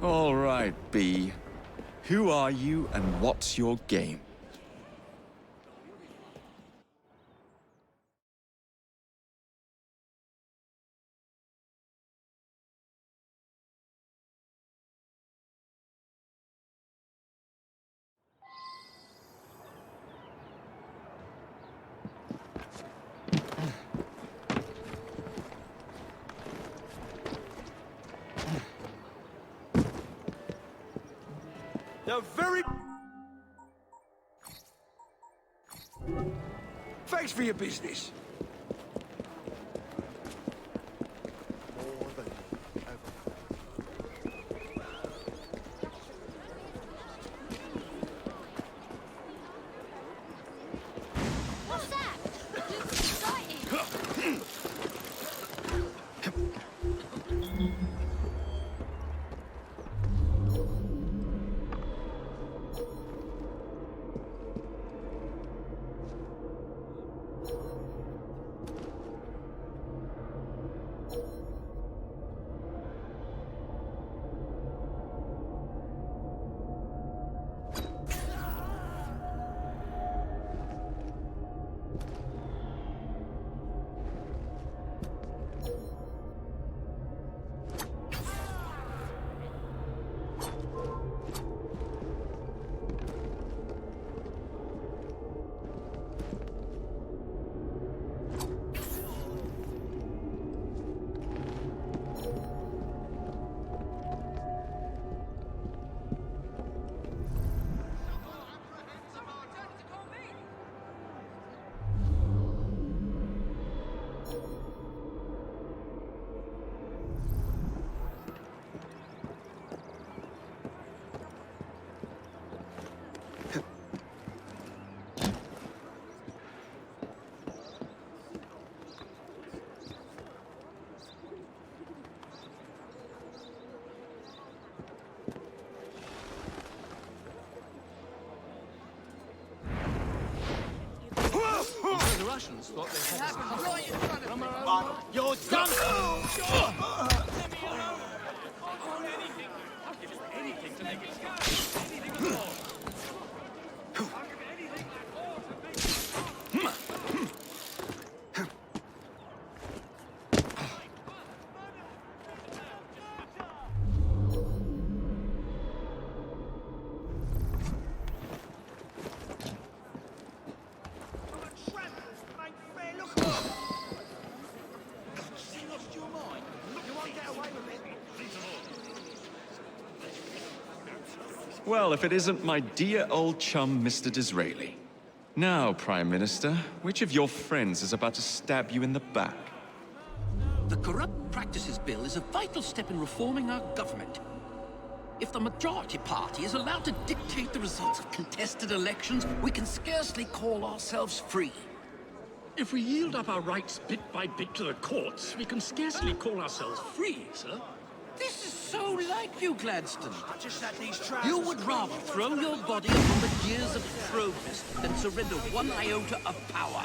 All right, B. Who are you and what's your game? They're very... Thanks for your business. What's that? Looks exciting. The Russians thought they had us Right in front of me. You're done! Anything to make it go! Anything at all! Well, if it isn't my dear old chum, Mr. Disraeli. Now, Prime Minister, which of your friends is about to stab you in the back? The Corrupt Practices Bill is a vital step in reforming our government. If the majority party is allowed to dictate the results of contested elections, we can scarcely call ourselves free. If we yield up our rights bit by bit to the courts, we can scarcely call ourselves free, sir. This is so like you, Gladstone. I just had these trousers. You would rather throw your body upon the gears of Provost than surrender one iota of power.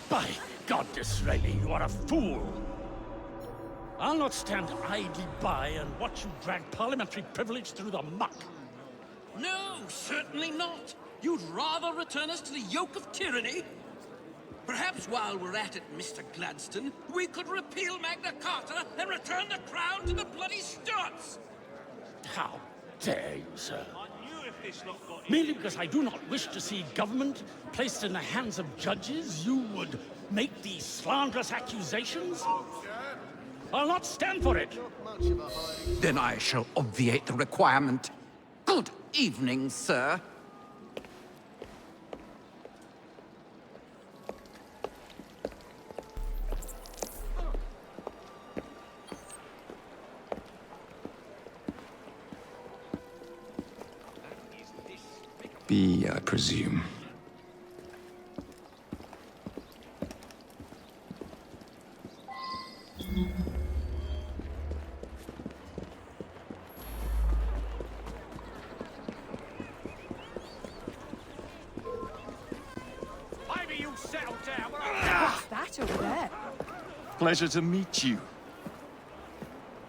By God, Disraeli, you are a fool! I'll not stand idly by and watch you drag parliamentary privilege through the muck. No, certainly not. You'd rather return us to the yoke of tyranny? Perhaps while we're at it, Mr. Gladstone, we could repeal Magna Carta and return the crown to the bloody Stuarts! How dare you, sir? Merely because I do not wish to see government placed in the hands of judges, you would make these slanderous accusations? I'll not stand for it! Then I shall obviate the requirement. Good evening, sir. B, I presume. Maybe you settle down. What's that over there? Pleasure to meet you.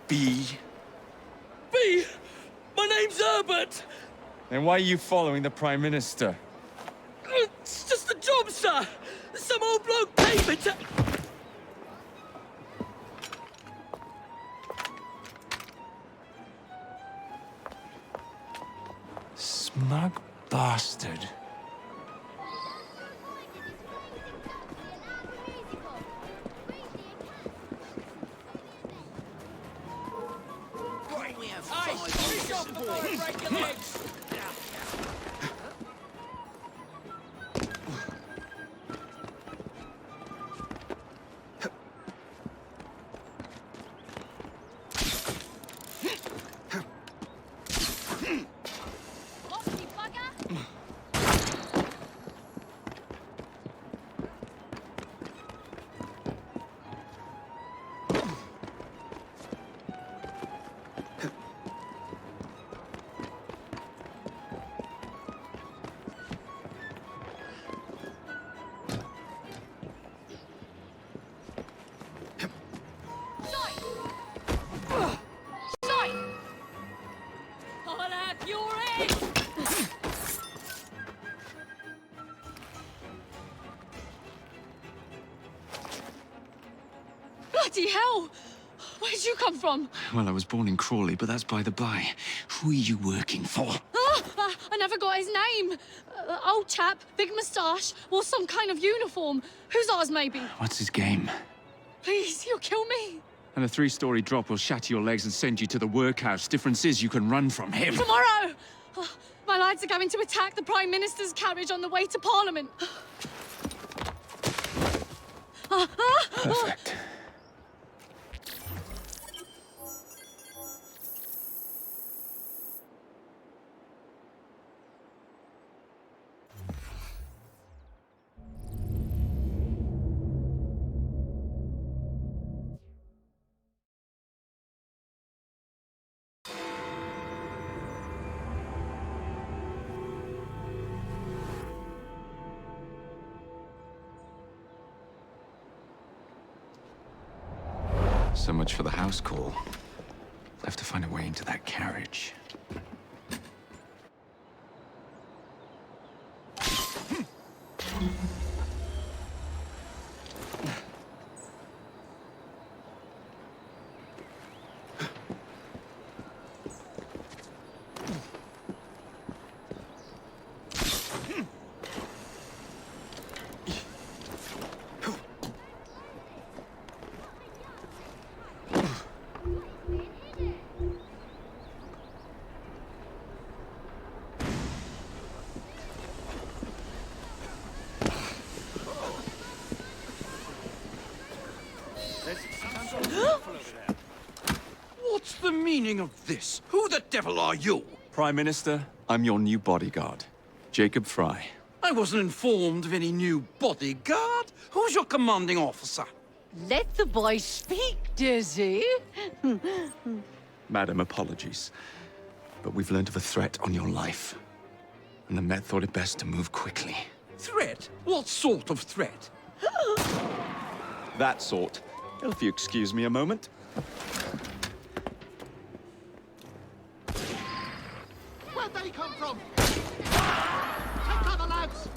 B? B! My name's Herbert! Then why are you following the Prime Minister? It's just a job, sir! Some old bloke paid me to... Smug bastard. Break your legs! Off, you bugger! I'll have your head! Bloody hell! Where'd you come from? Well, I was born in Crawley, but that's by the by. Who are you working for? I never got his name. Old chap, big moustache, wore some kind of uniform. Who's ours, maybe? What's his game? Please, you'll kill me. And a 3-story drop will shatter your legs and send you to the workhouse. Difference is you can run from him. Tomorrow! My lads are going to attack the Prime Minister's carriage on the way to Parliament. Perfect. So much for the house call. I'll have to find a way into that carriage. What's the meaning of this? Who the devil are you? Prime Minister, I'm your new bodyguard, Jacob Fry. I wasn't informed of any new bodyguard. Who's your commanding officer? Let the boy speak, Dizzy. Madam, apologies. But we've learned of a threat on your life. And the Met thought it best to move quickly. Threat? What sort of threat? That sort. If you excuse me a moment. Where'd they come from? Take cover, lads!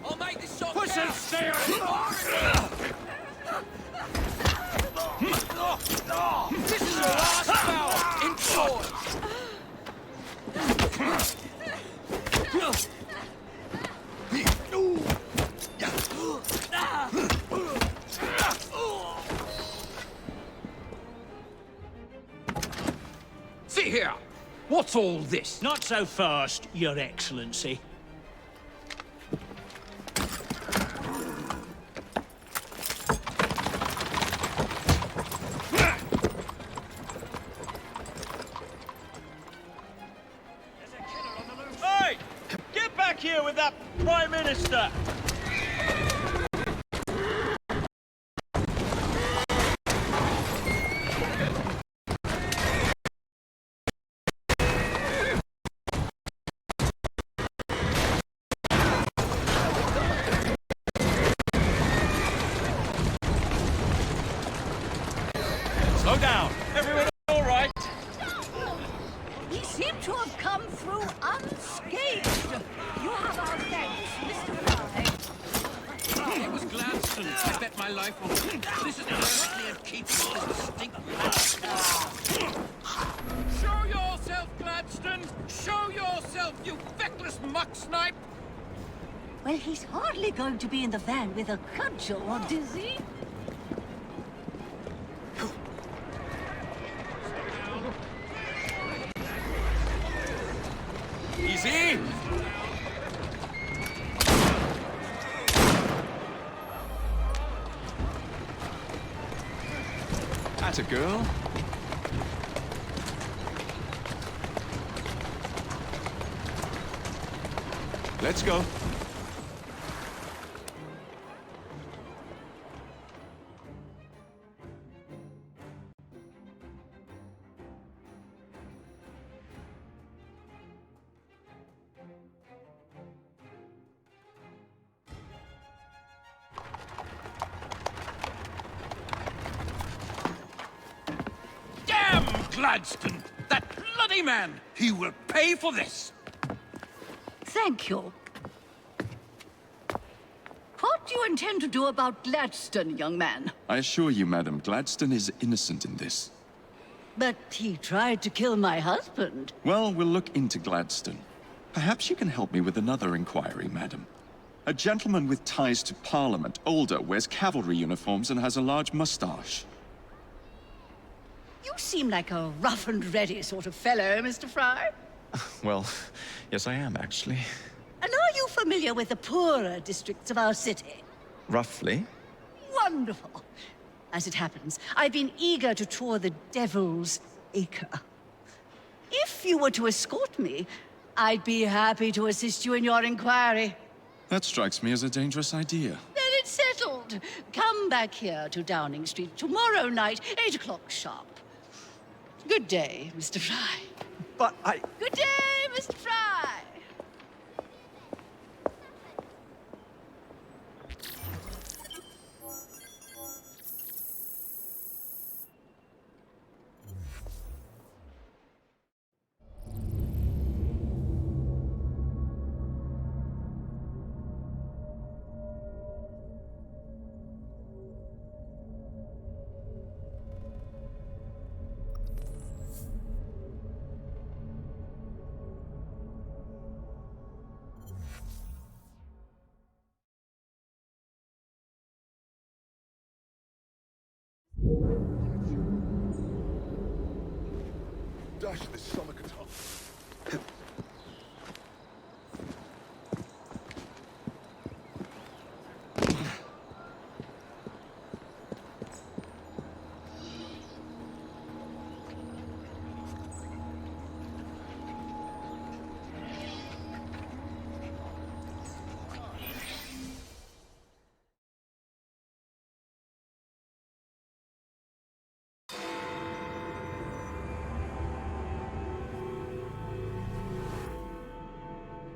I'll make this shot Push count. and steer! This is your last bout. Enjoy. What's all this? Not so fast, Your Excellency. Hey! Get back here with that Prime Minister! Slow down. Everyone all right? We seem to have come through unscathed. You have our thanks, Mr. Fry. It was Gladstone. I bet my life on it. This is perfectly in keeping with the stink. Show yourself, Gladstone! Show yourself, you feckless muck snipe! Well, he's hardly going to be in the van with a cudgel, is he? Easy! Atta girl. Let's go. Damn Gladstone! That bloody man! He will pay for this! Thank you. What do you intend to do about Gladstone, young man? I assure you, madam, Gladstone is innocent in this. But he tried to kill my husband. Well, we'll look into Gladstone. Perhaps you can help me with another inquiry, madam. A gentleman with ties to Parliament, older, wears cavalry uniforms and has a large mustache. You seem like a rough and ready sort of fellow, Mr. Fry. Well, yes I am, actually. And are you familiar with the poorer districts of our city? Roughly. Wonderful. As it happens, I've been eager to tour the Devil's Acre. If you were to escort me, I'd be happy to assist you in your inquiry. That strikes me as a dangerous idea. Then it's settled. Come back here to Downing Street tomorrow night, 8 o'clock sharp. Good day, Mr. Fry. But I... Good day, Mr. Fry. Dash this stomach at all.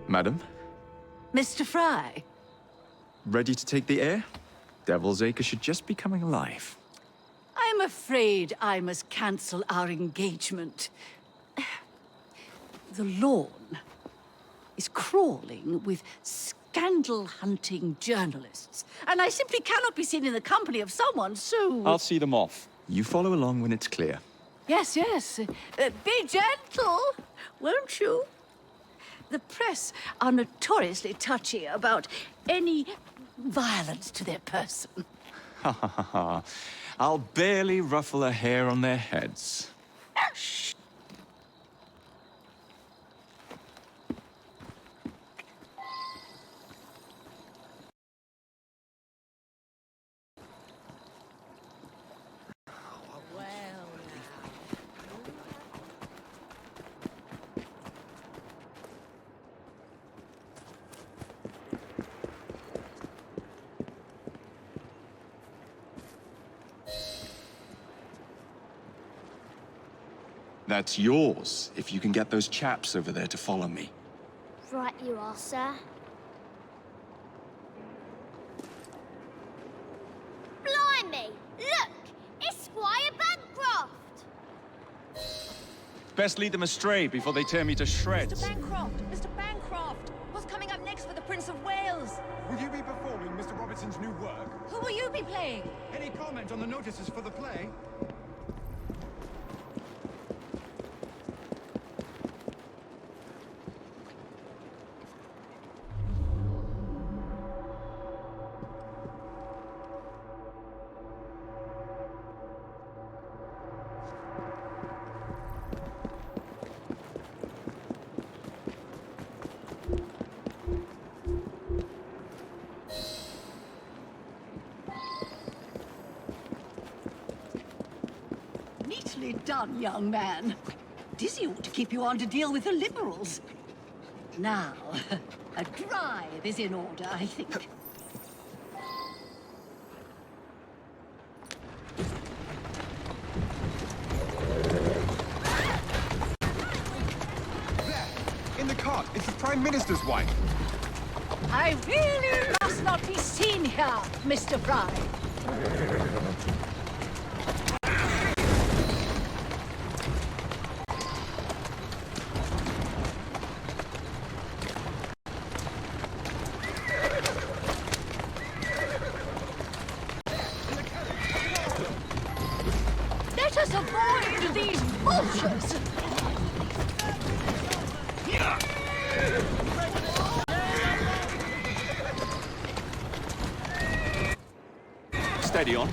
Madam, Mr. Fry. ready to take the air? Devil's Acre should just be coming alive. I'm afraid I must cancel our engagement. The lawn is crawling with scandal-hunting journalists, and I simply cannot be seen in the company of someone so... I'll see them off. You follow along when it's clear. Yes, yes. Be gentle, won't you? The press are notoriously touchy about any violence to their person. Ha ha ha ha. I'll barely ruffle a hair on their heads. Shh. That's yours, if you can get those chaps over there to follow me. Right you are, sir. Blimey! Look! It's Squire Bancroft! Best lead them astray before they tear me to shreds. Mr. Bancroft! Mr. Bancroft! What's coming up next for the Prince of Wales? Will you be performing Mr. Robertson's new work? Who will you be playing? Any comment on the notices for the play? Neatly done, young man. Dizzy ought to keep you on to deal with the Liberals. Now, a drive is in order, I think. There! In the cart! It's the Prime Minister's wife! I really must not be seen here, Mr. Fry. Let us avoid these vultures! Steady on.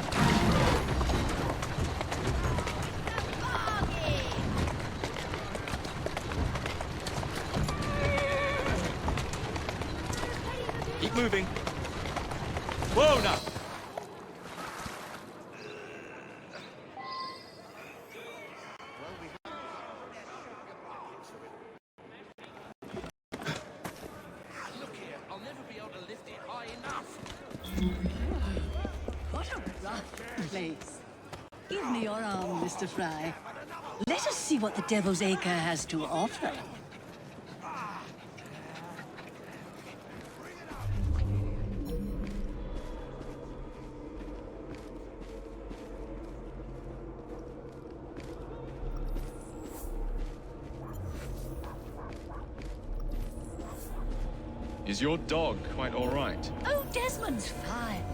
Keep moving. Whoa, now! Look here, I'll never be able to lift it high enough. What a rough place. Give me your arm, Mr. Fry. Let us see what the Devil's Acre has to offer. Is your dog quite all right? Oh, Desmond's fine.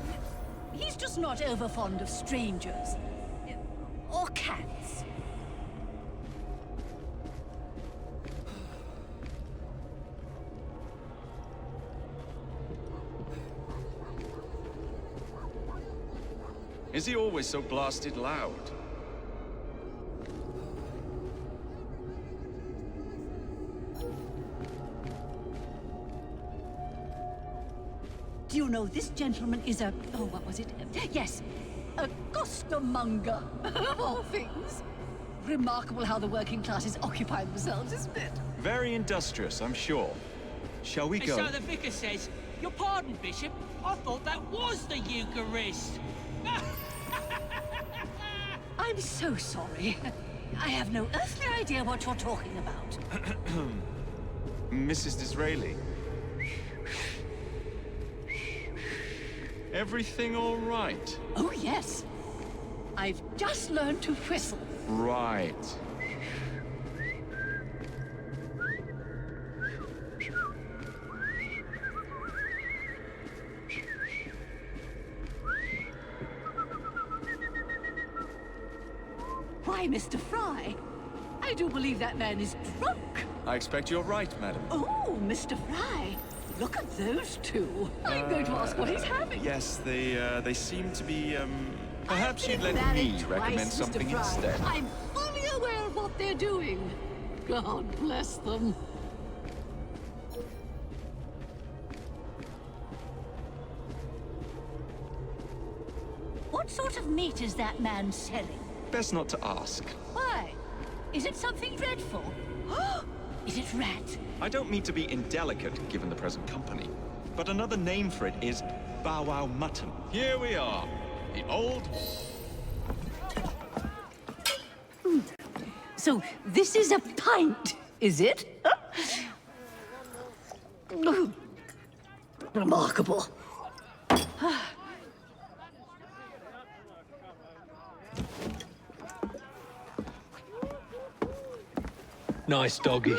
He's just not over fond of strangers. Or cats. Is he always so blasted loud? Do you know this gentleman is a... oh, what was it? Yes, a costermonger, of all things. Remarkable how the working classes occupy themselves, isn't it? Very industrious, I'm sure. Shall we go? So the vicar says, your pardon, Bishop, I thought that was the Eucharist. I'm so sorry. I have no earthly idea what you're talking about. Mrs. Disraeli. Everything all right? Oh, yes. I've just learned to whistle. Right. Why, Mr. Fry, I do believe that man is drunk. I expect you're right, madam. Oh, Mr. Fry, look at those two. I'm going to ask what he's having. Yes, they seem to be, perhaps I've you'd been let me married recommend twice, something Mr. Fry. instead. I'm fully aware of what they're doing. God bless them. What sort of meat is that man selling? Best not to ask. Why? Is it something dreadful? Is it rat? I don't mean to be indelicate, given the present company, but another name for it is bow wow mutton. Here we are. The old... So this is a pint, is it? Remarkable. Nice doggy.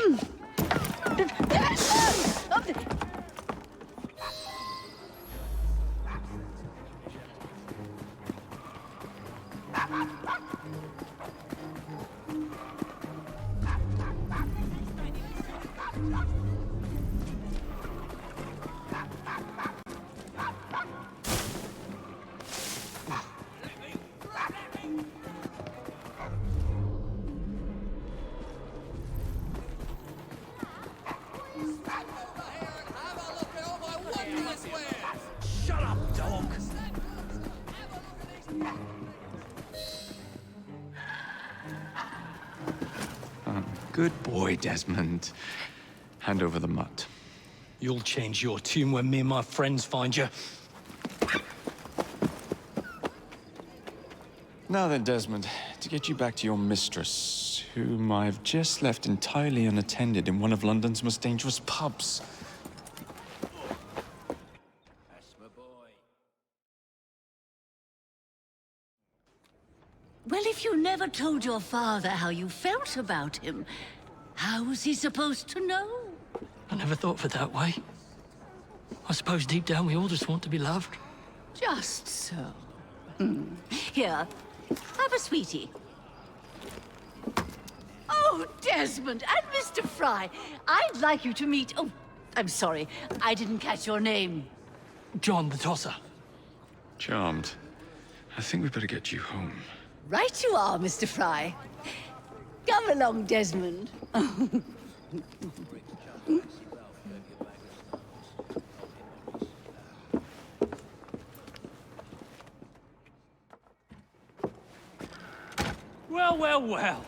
Shut up, dog! Good boy, Desmond. Hand over the mutt. You'll change your tune when me and my friends find you. Now then, Desmond, to get you back to your mistress, whom I've just left entirely unattended in one of London's most dangerous pubs. That's my boy. Well, if you never told your father how you felt about him, how was he supposed to know? I never thought of it that way. I suppose deep down we all just want to be loved. Just so. Here, have a sweetie. Oh, Desmond and Mr. Fry, I'd like you to meet... Oh, I'm sorry, I didn't catch your name. John the Tosser. Charmed. I think we better get you home. Right you are, Mr. Fry. Come along, Desmond. Well, well, well.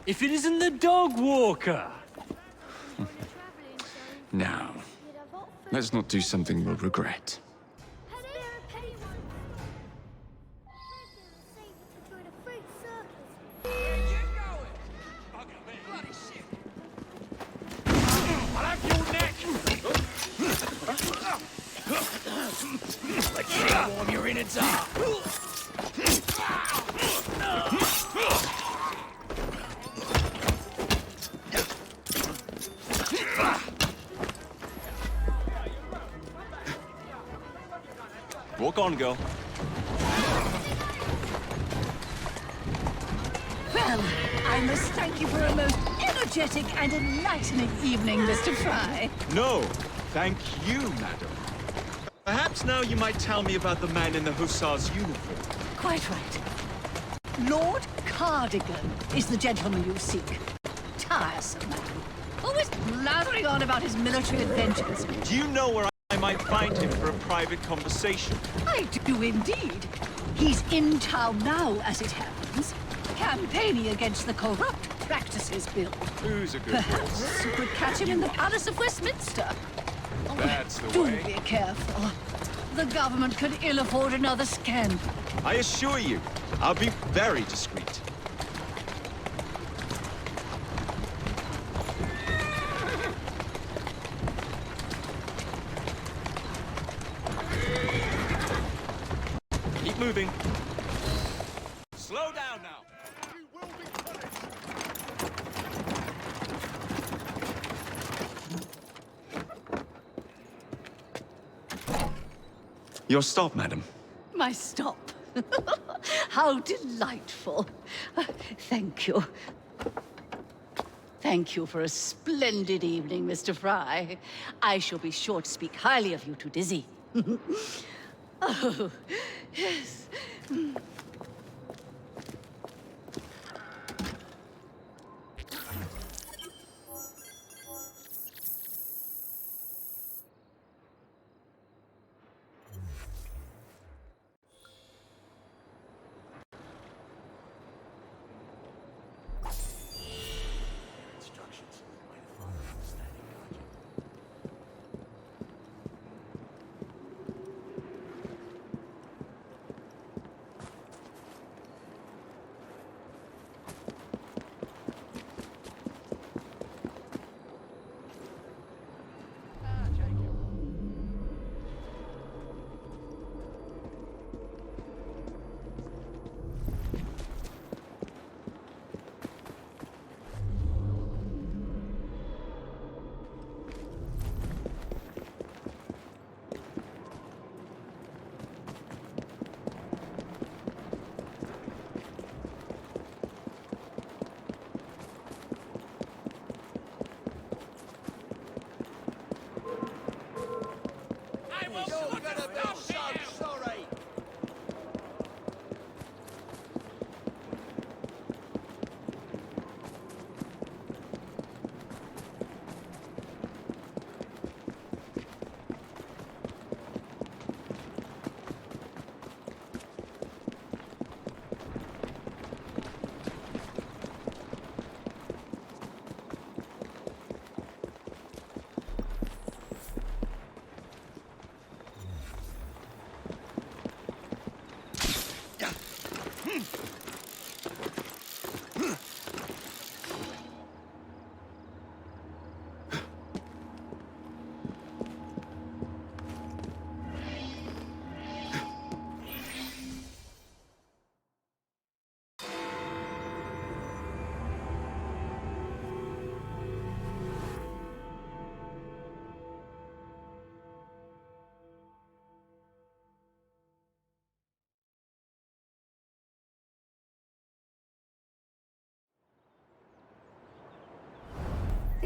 If it isn't the dog walker. Now, let's not do something we'll regret. I'll have your neck! Let's see how warm your innards are. Walk on, girl. Well, I must thank you for a most energetic and enlightening evening, Mr. Fry. No, thank you, madam. Perhaps now you might tell me about the man in the hussar's uniform. Quite right. Lord Cardigan is the gentleman you seek. Tiresome man. Always blathering on about his military adventures. Do you know where I might find him for a private conversation? I do indeed. He's in town now, as it happens, campaigning against the Corrupt Practices Bill. Who's a good Perhaps you could catch him in the Palace of Westminster. That's the Do way. be careful. The government could ill afford another scandal. I assure you, I'll be very discreet. Keep moving. Slow down now. You will be punished. Your stop, madam. My stop. How delightful. Thank you. Thank you for a splendid evening, Mr. Fry. I shall be sure to speak highly of you to Dizzy. Oh, yes.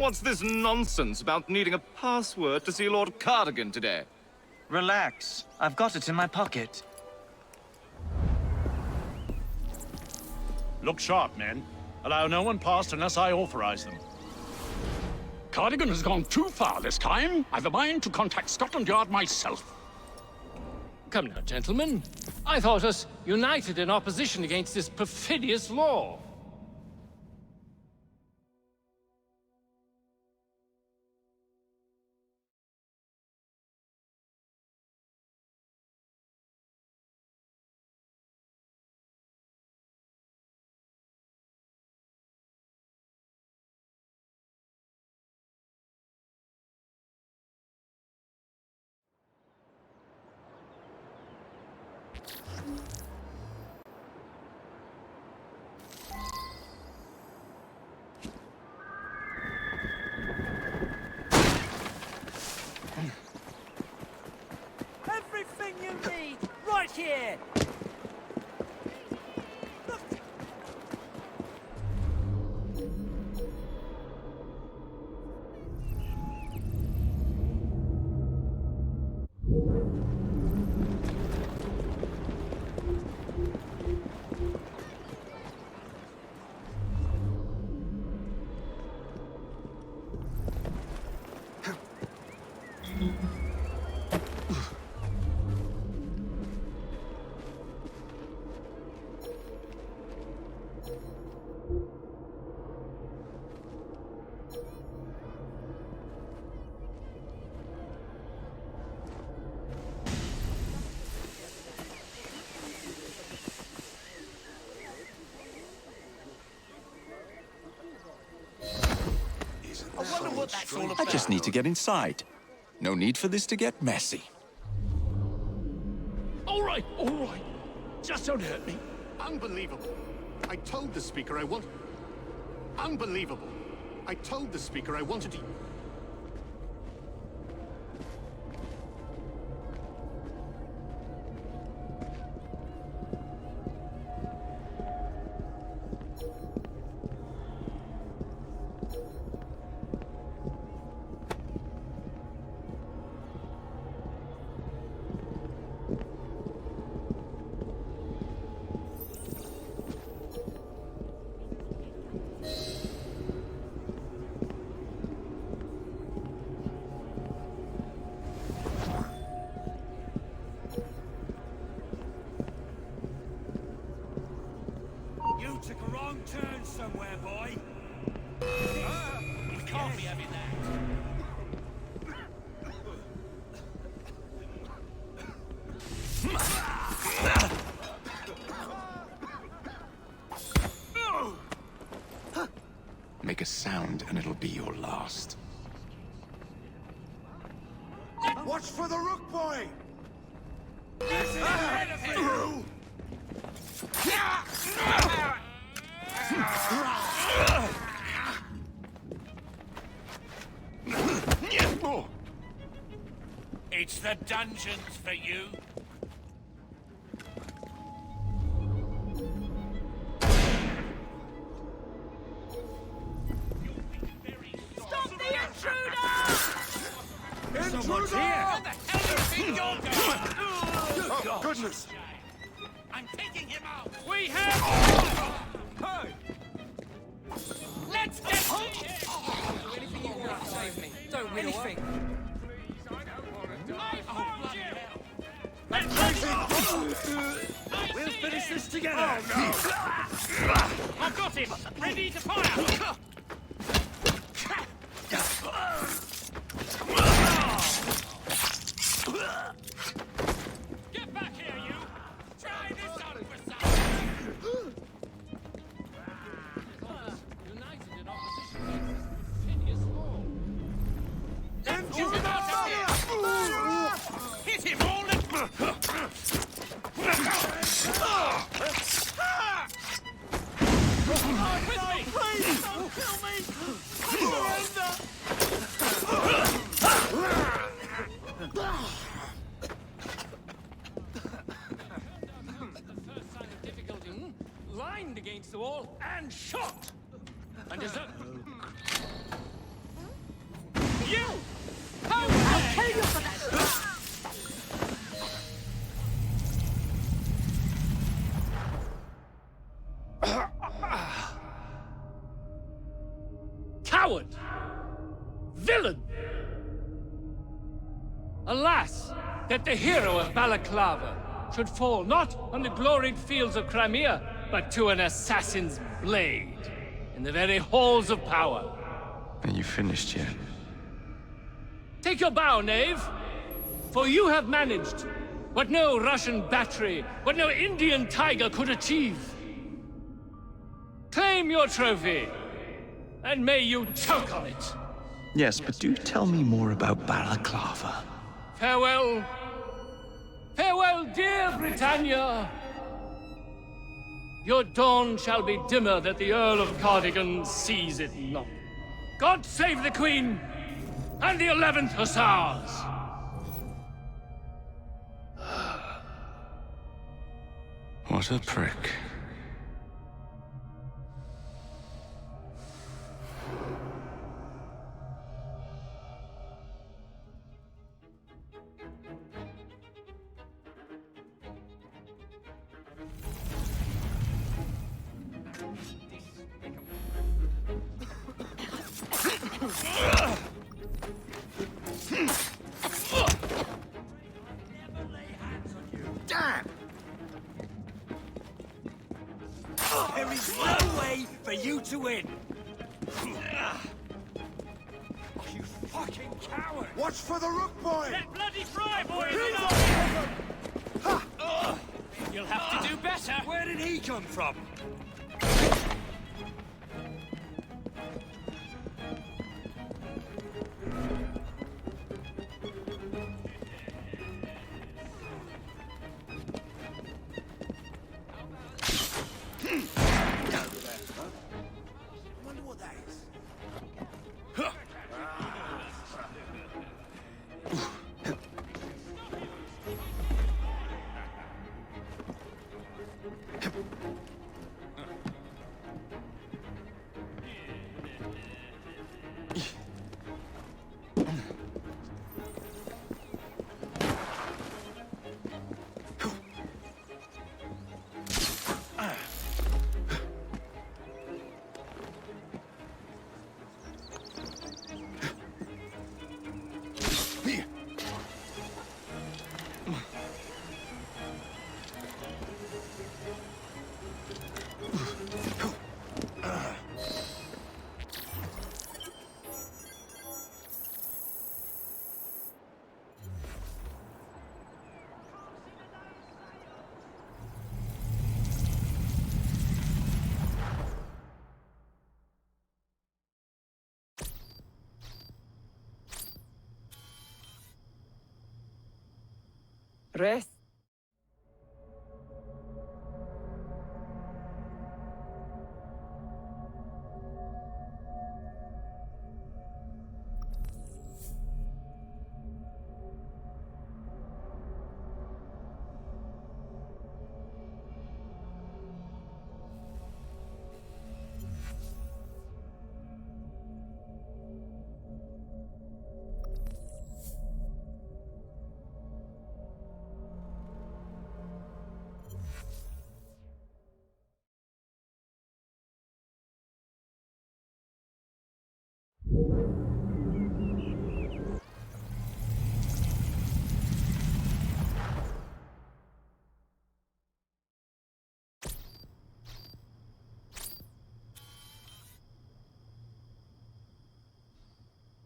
What's this nonsense about needing a password to see Lord Cardigan today? Relax. I've got it in my pocket. Look sharp, men. Allow no one past unless I authorize them. Cardigan has gone too far this time. I've a mind to contact Scotland Yard myself. Come now, gentlemen. I thought us united in opposition against this perfidious law. Everything you need, right here! I just need to get inside. No need for this to get messy. All right. Just don't hurt me. Unbelievable. I told the speaker I want... Unbelievable. I told the speaker I wanted to... You took a wrong turn somewhere, boy. We can't be having Make a sound and it'll be your last. Watch for the rook, boy! This is ahead of you! It's the dungeons for you. Stop the intruder! Someone's here! Where the hell do you think you're going? Oh, goodness! I'm taking him out! We have... Hey! Let's get him! Anything you want to save me. Don't anything. I found you! We'll finish this together. Oh, no. I've got him! Ready to fire! Get back here, you! Try this on for size! United in opposition against this perfidious law. Get him out of here! Hit him all at... With me! Please, don't kill me! Surrender! Lined against the wall and shot! And is that... You! I'll kill you for that! Coward! Villain! Alas, that the hero of Balaclava should fall not on the gloried fields of Crimea, but to an assassin's blade in the very halls of power. Are you finished yet? Take your bow, knave, for you have managed what no Russian battery, what no Indian tiger could achieve. Claim your trophy, and may you choke on it. Yes, but do tell me more about Balaclava. Farewell. Farewell, dear Britannia. Your dawn shall be dimmer that the Earl of Cardigan sees it not. God save the Queen and the 11th Hussars! What a prick. Damn! There is no way for you to win! You fucking coward! Watch for the rook boy! That bloody fry boy is You'll have to do better! Where did he come from? Rest.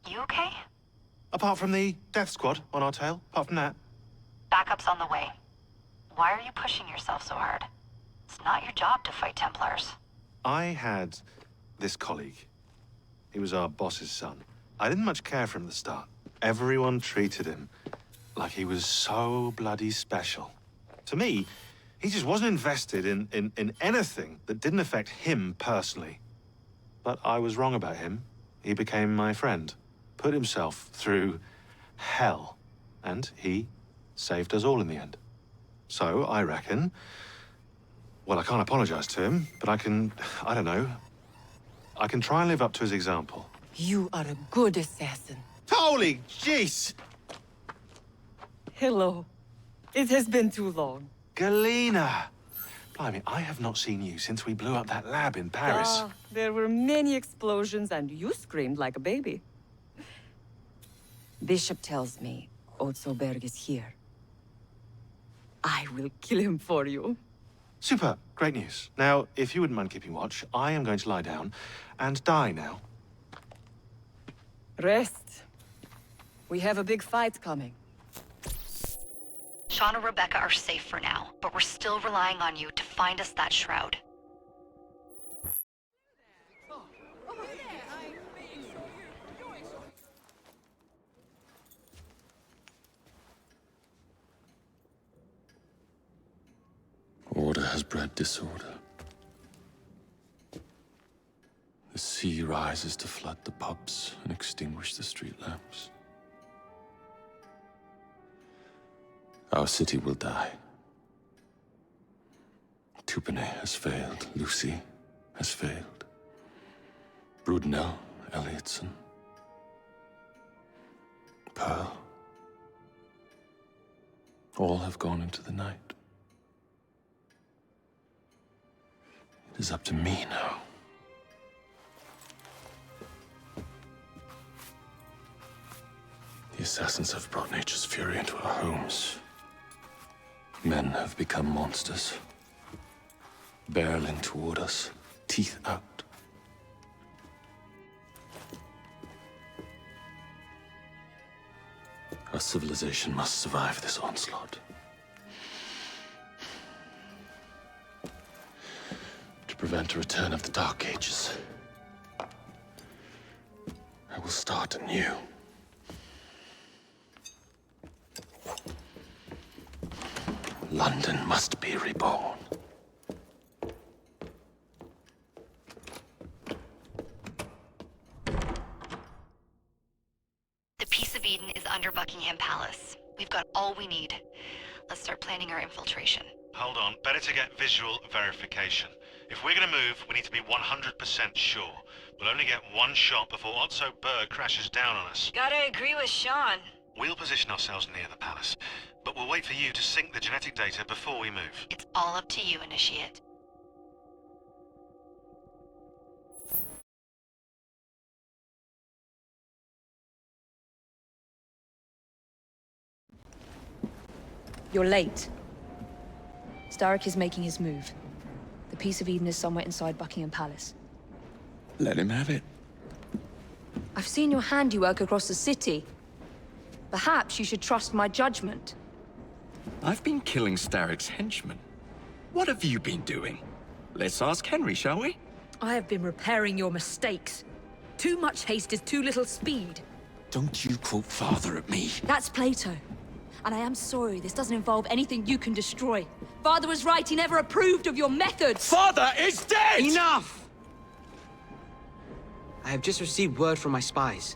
You okay? Apart from the death squad on our tail, apart from that. Backup's on the way. Why are you pushing yourself so hard? It's not your job to fight Templars. I had this colleague. He was our boss's son. I didn't much care for him at the start. Everyone treated him like he was so bloody special. To me, he just wasn't invested in anything that didn't affect him personally. But I was wrong about him. He became my friend, put himself through hell, and he saved us all in the end. So I reckon, well, I can't apologize to him, but I can try and live up to his example. You are a good assassin. Holy jeez! Hello. It has been too long. Galena! Blimey, I have not seen you since we blew up that lab in Paris. Ah, there were many explosions and you screamed like a baby. Bishop tells me Otzoberg is here. I will kill him for you. Super, great news. Now, if you wouldn't mind keeping watch, I am going to lie down and die now. Rest. We have a big fight coming. Sean and Rebecca are safe for now, but we're still relying on you to find us that shroud. Order has bred disorder. The sea rises to flood the pubs and extinguish the street lamps. Our city will die. Tupene has failed. Lucy has failed. Brudnell, Elliotson, Pearl. All have gone into the night. It is up to me now. The assassins have brought nature's fury into our homes. Men have become monsters, barreling toward us, teeth out. Our civilization must survive this onslaught. To prevent a return of the Dark Ages, I will start anew. London must be reborn. The Peace of Eden is under Buckingham Palace. We've got all we need. Let's start planning our infiltration. Hold on, better to get visual verification. If we're gonna move, we need to be 100% sure. We'll only get one shot before Otso Berg crashes down on us. Gotta agree with Sean. We'll position ourselves near the palace, but we'll wait for you to sync the genetic data before we move. It's all up to you, Initiate. You're late. Starrick is making his move. The Peace of Eden is somewhere inside Buckingham Palace. Let him have it. I've seen your handiwork across the city. Perhaps you should trust my judgment. I've been killing Starrick's henchmen. What have you been doing? Let's ask Henry, shall we? I have been repairing your mistakes. Too much haste is too little speed. Don't you quote Father at me. That's Plato. And I am sorry this doesn't involve anything you can destroy. Father was right, he never approved of your methods! Father is dead! Enough! I have just received word from my spies.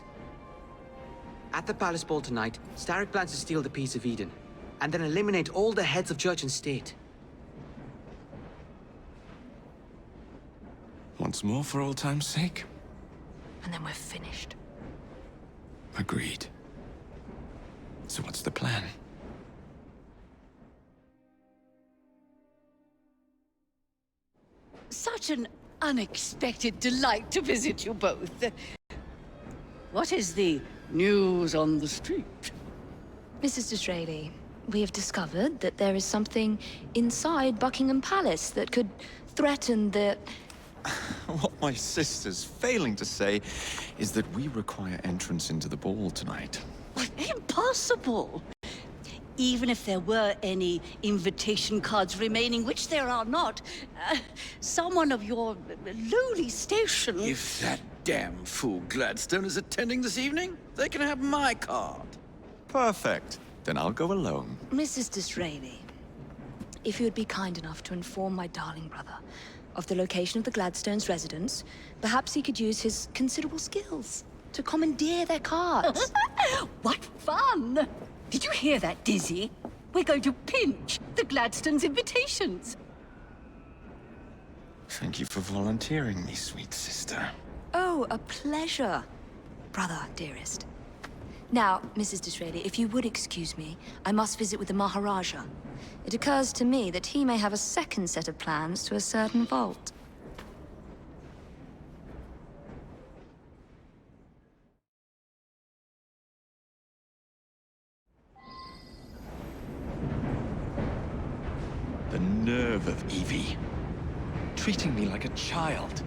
At the palace ball tonight, Starrick plans to steal the Peace of Eden, and then eliminate all the heads of church and state. Once more for old time's sake? And then we're finished. Agreed. So what's the plan? Such an unexpected delight to visit you both. What is the news on the street? Mrs. Disraeli, we have discovered that there is something inside Buckingham Palace that could threaten the... What my sister's failing to say is that we require entrance into the ball tonight. Impossible! Even if there were any invitation cards remaining, which there are not, someone of your lowly station... If that damn fool Gladstone is attending this evening, they can have my card. Perfect. Then I'll go alone. Mrs. Disraeli, if you would be kind enough to inform my darling brother of the location of the Gladstones' residence, perhaps he could use his considerable skills to commandeer their cards. What fun! Did you hear that, Dizzy? We're going to pinch the Gladstones' invitations. Thank you for volunteering me, sweet sister. Oh, a pleasure, brother, dearest. Now, Mrs. Disraeli, if you would excuse me, I must visit with the Maharaja. It occurs to me that he may have a second set of plans to a certain vault. The nerve of Evie. Treating me like a child.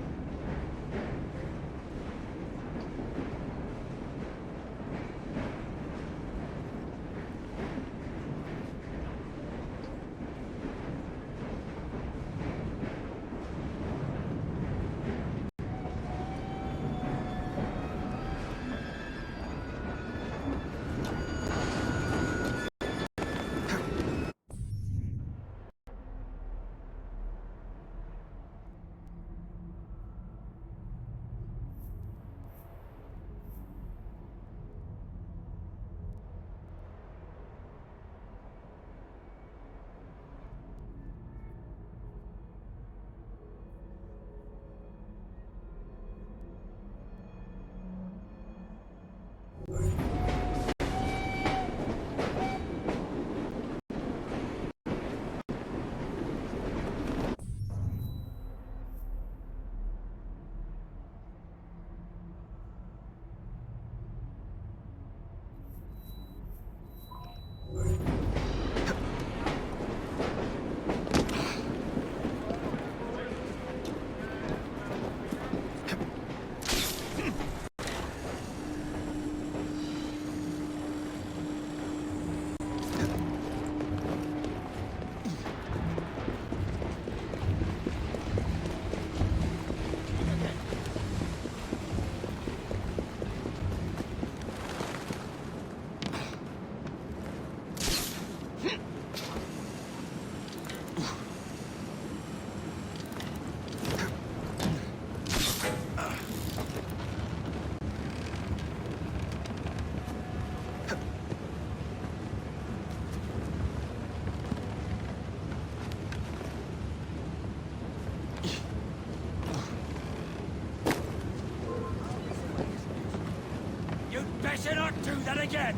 Better not do that again!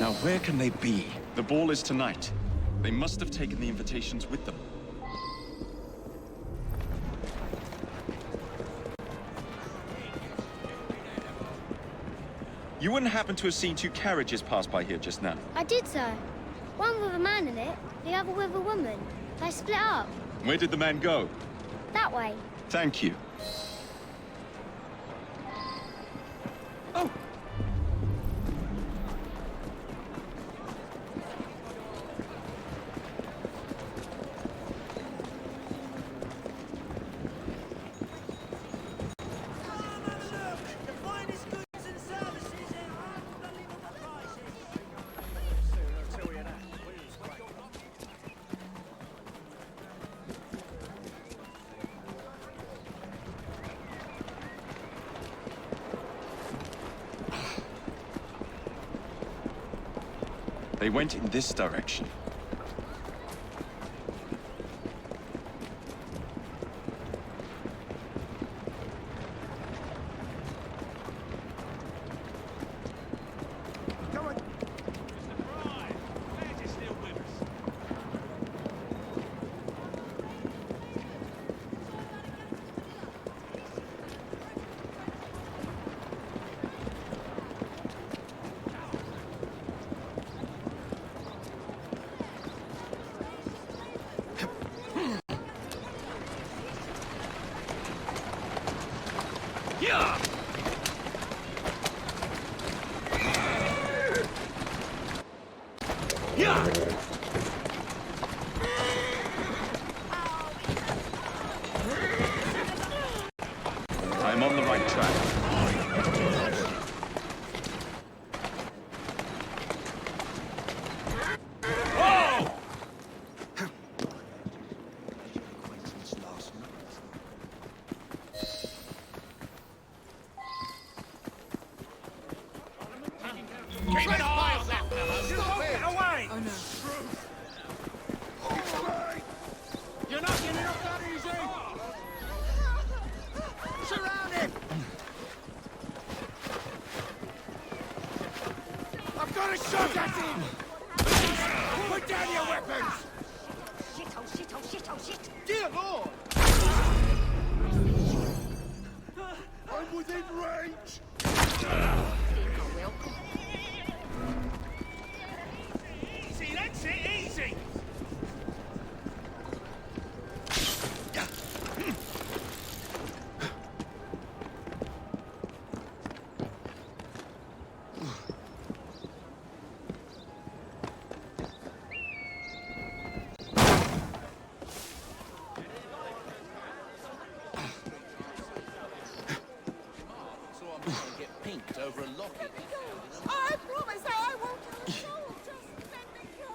Now, where can they be? The ball is tonight. They must have taken the invitations with them. You wouldn't happen to have seen two carriages pass by here just now? I did so. One with a man in it, the other with a woman. They split up. Where did the man go? That way. Thank you. Oh! They went in this direction. Yeah! Yeah! I'm on the right track. Keep an eye on that fellow! Stop it! Away! Oh no. You're not getting off that easy! Surround him! I've got a shot at him! Put down your weapons! Shit, oh shit, oh shit, oh shit! Dear Lord! I'm within range! Easy, that's it, easy! Over a locket. I promise that I won't tell a soul. Just let me go.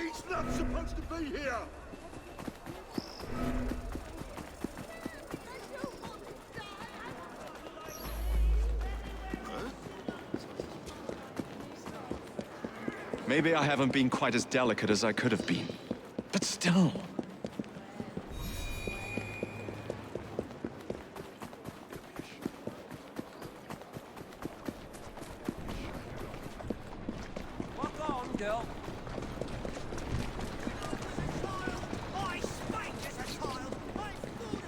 He's not supposed to be here. Maybe I haven't been quite as delicate as I could have been. But still. Walk on, girl. I spanked as a child. I thought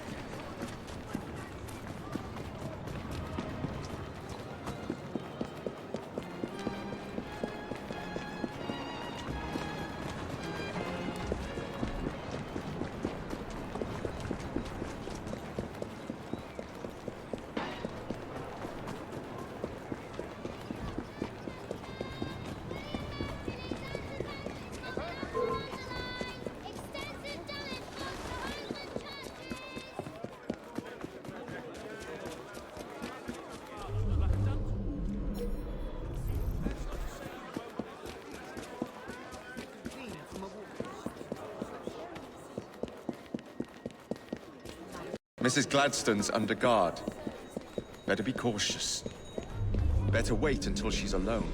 Mrs. Gladstone's under guard. Better be cautious. Better wait until she's alone.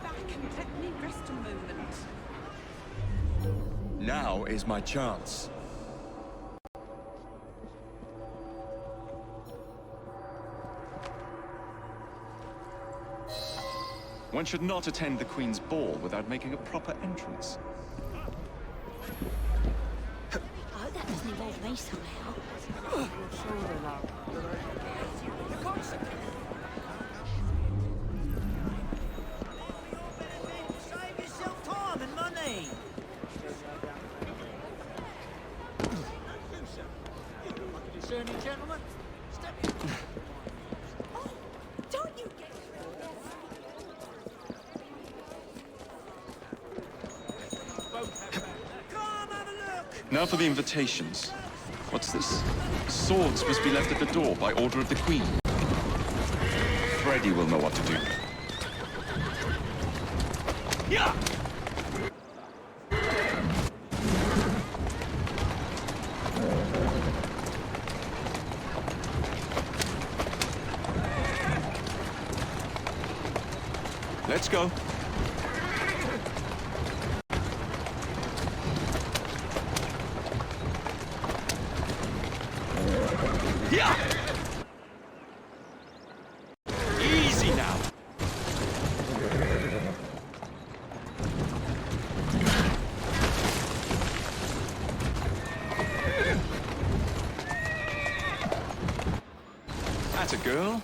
back and let me rest a moment. Now is my chance. One should not attend the Queen's ball without making a proper entrance. I hope that doesn't involve me somehow. Save yourself time and money. Discerning gentlemen, step in. Oh, don't you get... Come have a look. Now for the invitations. What's this? Swords must be left at the door by order of the Queen. Freddy will know what to do. Yeah. Let's go. Yeah. Easy now. That's a girl.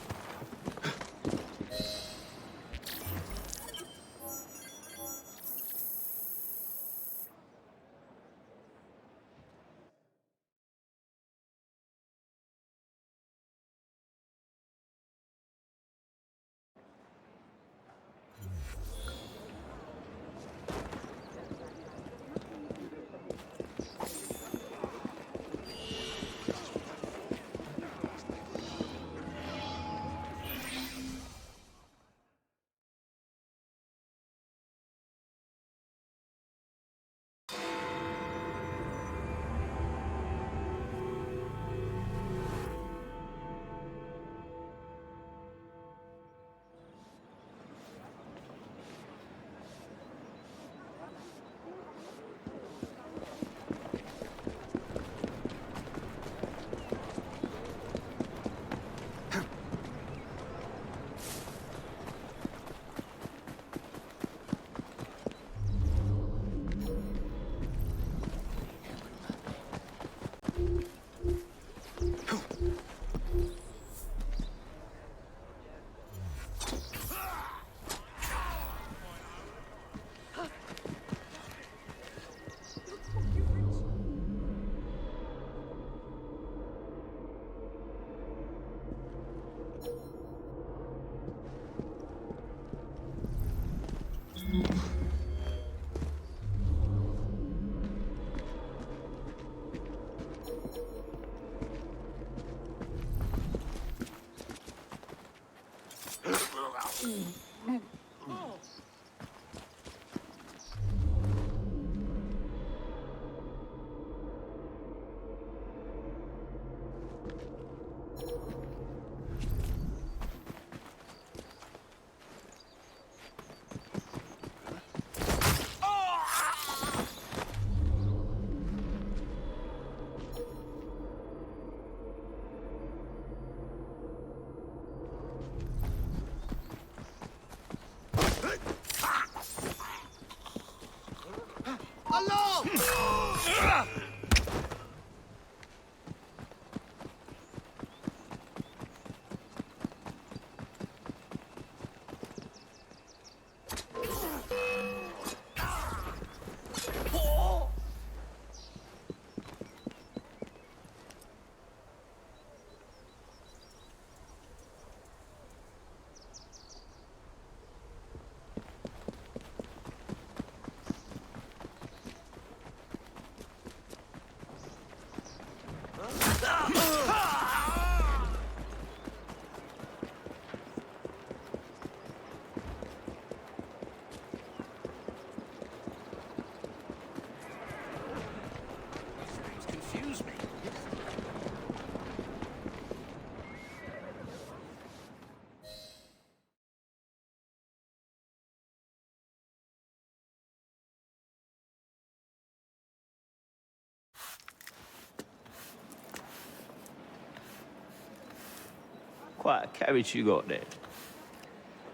quite a carriage you got there.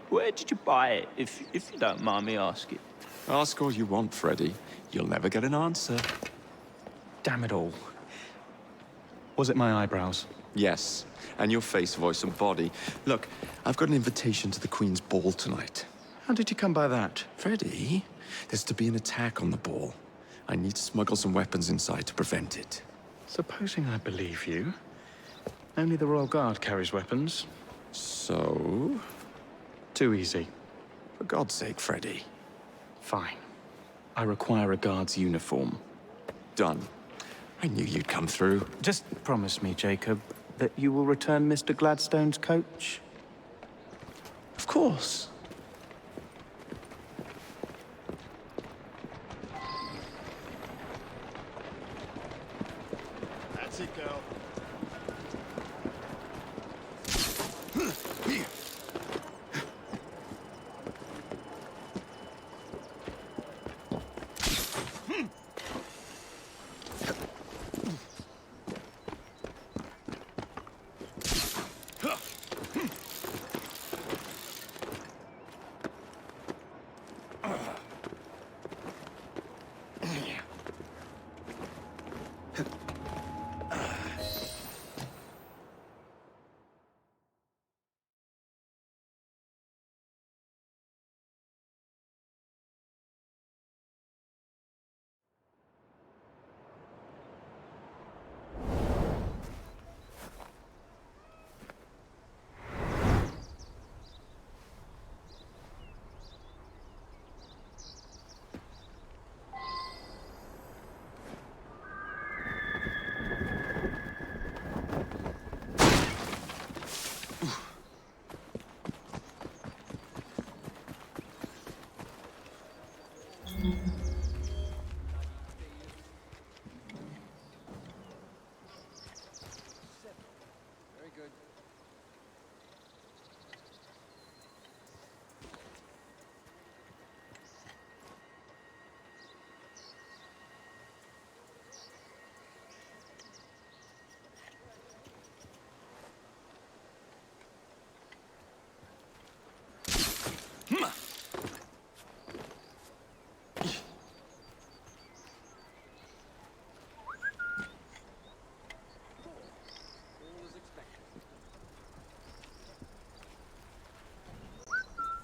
Where did you buy it, if you don't mind me asking? Ask all you want, Freddy. You'll never get an answer. Damn it all. Was it my eyebrows? Yes, and your face, voice, and body. Look, I've got an invitation to the Queen's ball tonight. How did you come by that? Freddy, there's to be an attack on the ball. I need to smuggle some weapons inside to prevent it. Supposing I believe you. Only the Royal Guard carries weapons. So? Too easy. For God's sake, Freddy. Fine. I require a guard's uniform. Done. I knew you'd come through. Just promise me, Jacob, that you will return Mr. Gladstone's coach. Of course. That's it, girl.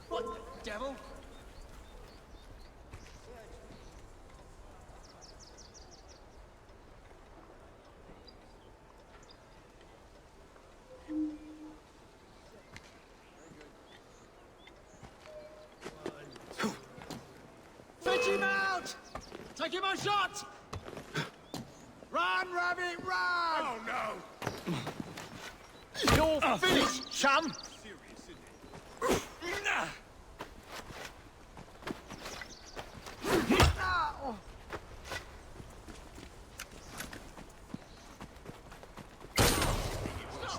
What the devil? Fetch him out! Take him a shot! Run, rabbit, run! Oh, no! You're finished, chum!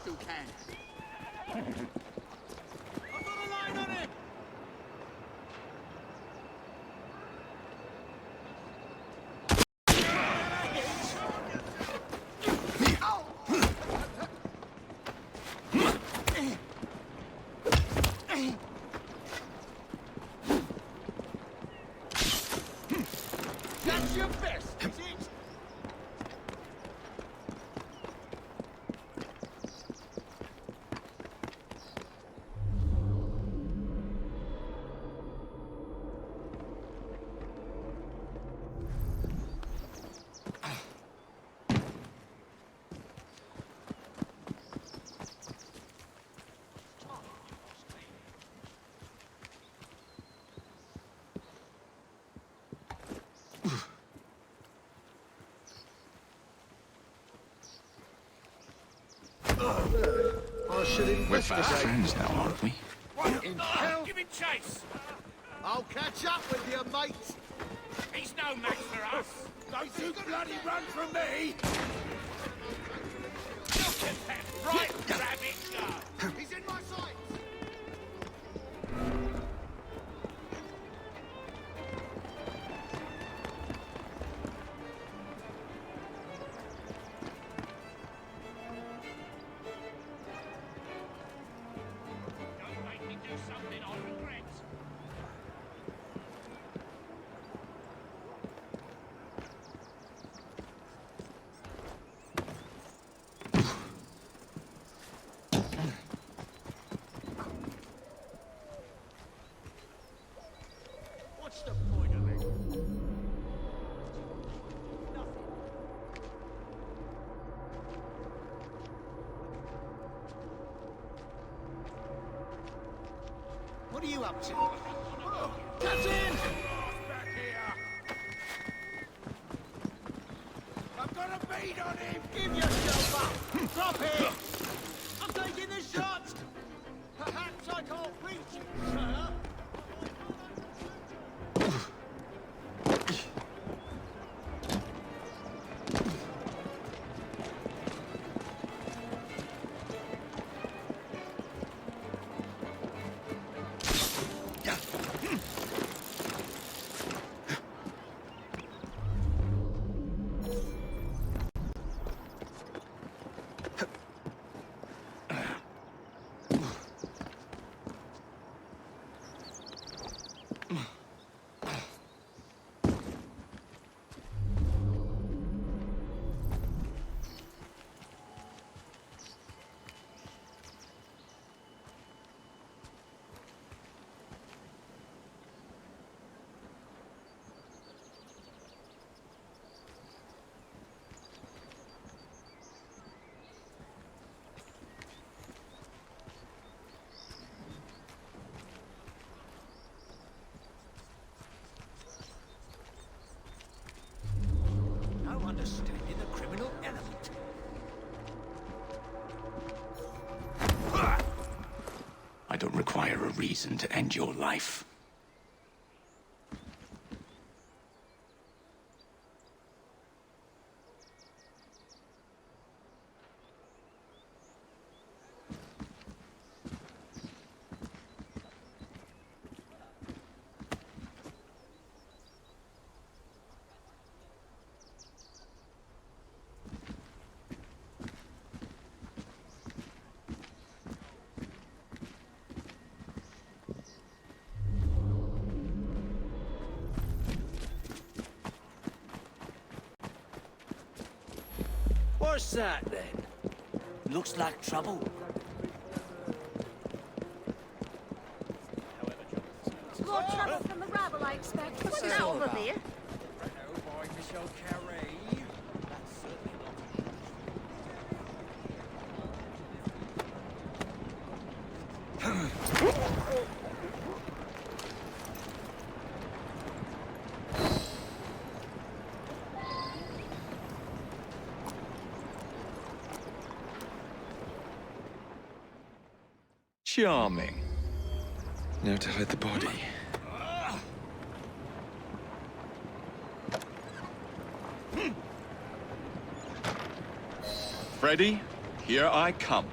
Still can. I've got a line on him! That's your best, is it? I should We're fast friends now, aren't we? What in hell? Give him chase! I'll catch up with you, mate. He's no match for us! Don't you bloody run from me! Look at that bright rabbit go! He's in my sights! What are you up to? Oh, Captain! Back here! I've got a bead on him! Give yourself up! Drop it! I'm taking the shot! Perhaps I can't reach you, sir! No understanding the criminal element. I don't require a reason to end your life. What's that, then? Looks like trouble. More trouble from the rabble, I expect. What's What's this that all over about? there? By Michel Carré. That's certainly Charming. Now to hide the body. Freddy, here I come.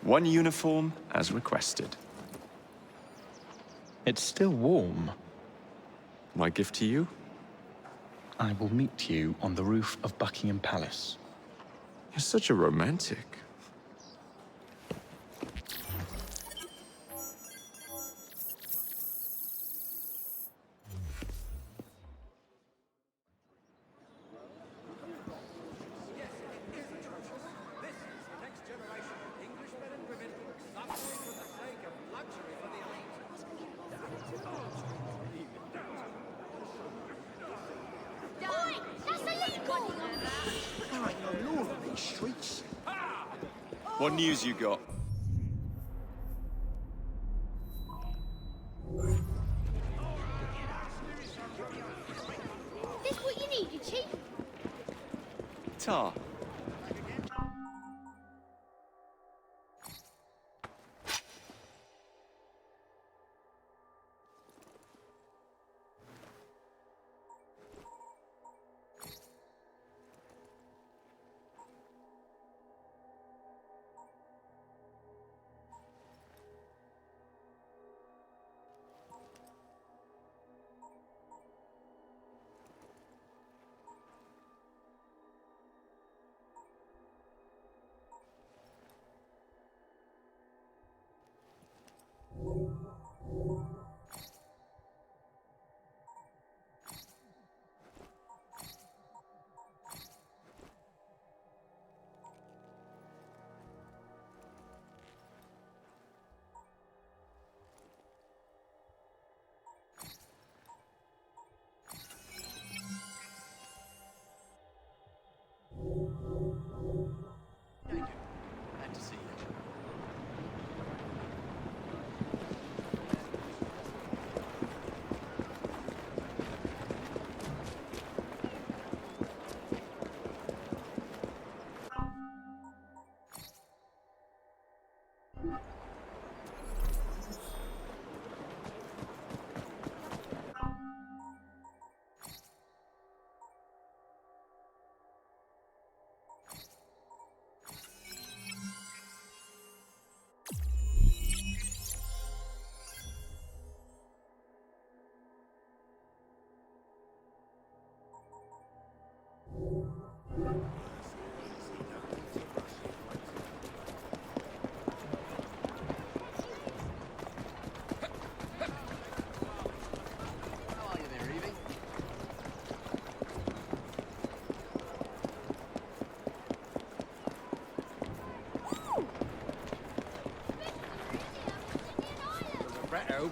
One uniform as requested. It's still warm. My gift to you? I will meet you on the roof of Buckingham Palace. You're such a romantic. Oi! That's illegal! There ain't no law on these streets. What news you got? This what you need, you cheap? Tar.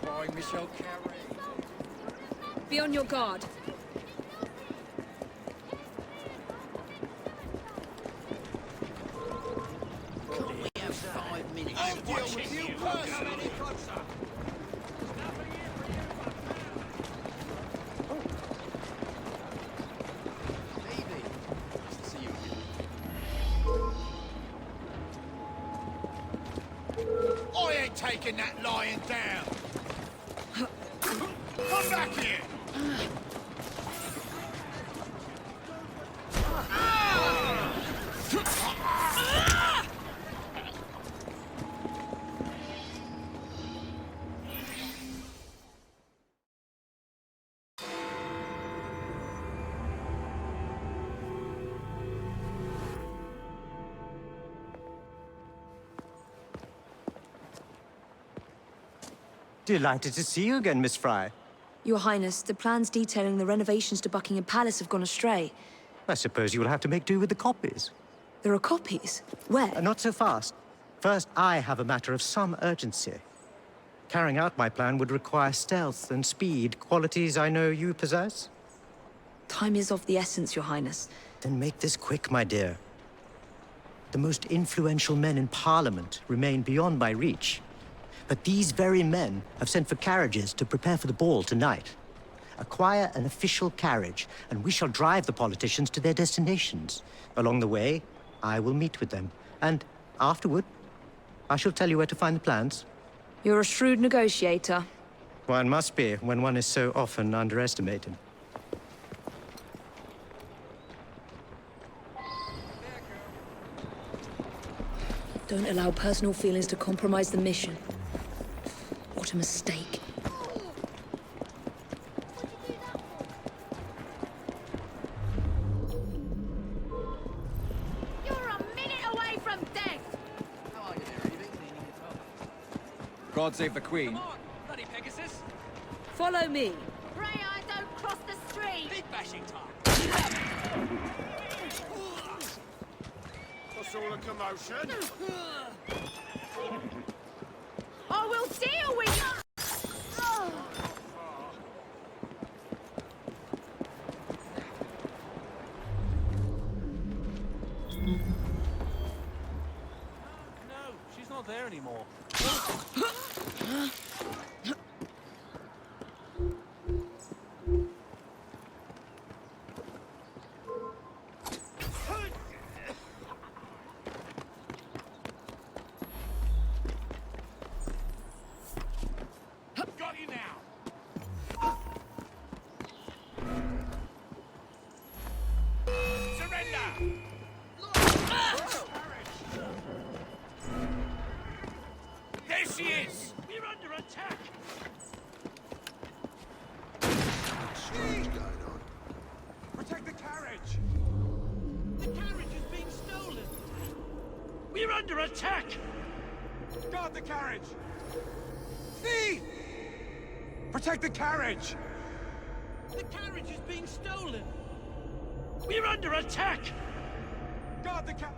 By Michelle Carey. Be on your guard. We have 5 minutes. I'll deal with you personally. I ain't taking that lion down. Come back here. Delighted to see you again, Miss Fry. Your Highness, the plans detailing the renovations to Buckingham Palace have gone astray. I suppose you will have to make do with the copies. There are copies? Where? Not so fast. First, I have a matter of some urgency. Carrying out my plan would require stealth and speed, qualities I know you possess. Time is of the essence, Your Highness. Then make this quick, my dear. The most influential men in Parliament remain beyond my reach. But these very men have sent for carriages to prepare for the ball tonight. Acquire an official carriage, and we shall drive the politicians to their destinations. Along the way, I will meet with them. And afterward, I shall tell you where to find the plans. You're a shrewd negotiator. One must be when one is so often underestimated. Don't allow personal feelings to compromise the mission. What a mistake. You're a minute away from death! God save the Queen. Come on, bloody Pegasus. Follow me. Pray I don't cross the street! Big bashing time. What's all the commotion? I will deal with you! No, she's not there anymore. Got you now! Surrender! There she is! We're under attack. What's going on? Protect the carriage! The carriage is being stolen. We're under attack. Guard the carriage! Thief! Protect the carriage! The carriage is being stolen. We're under attack. Guard the carriage!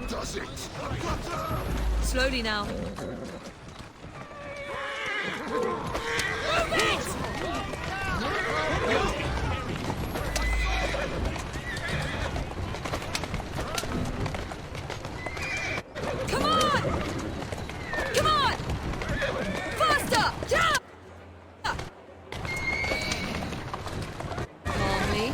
Does it? Slowly now. Come on! Come on! Faster! Jump! Calmly.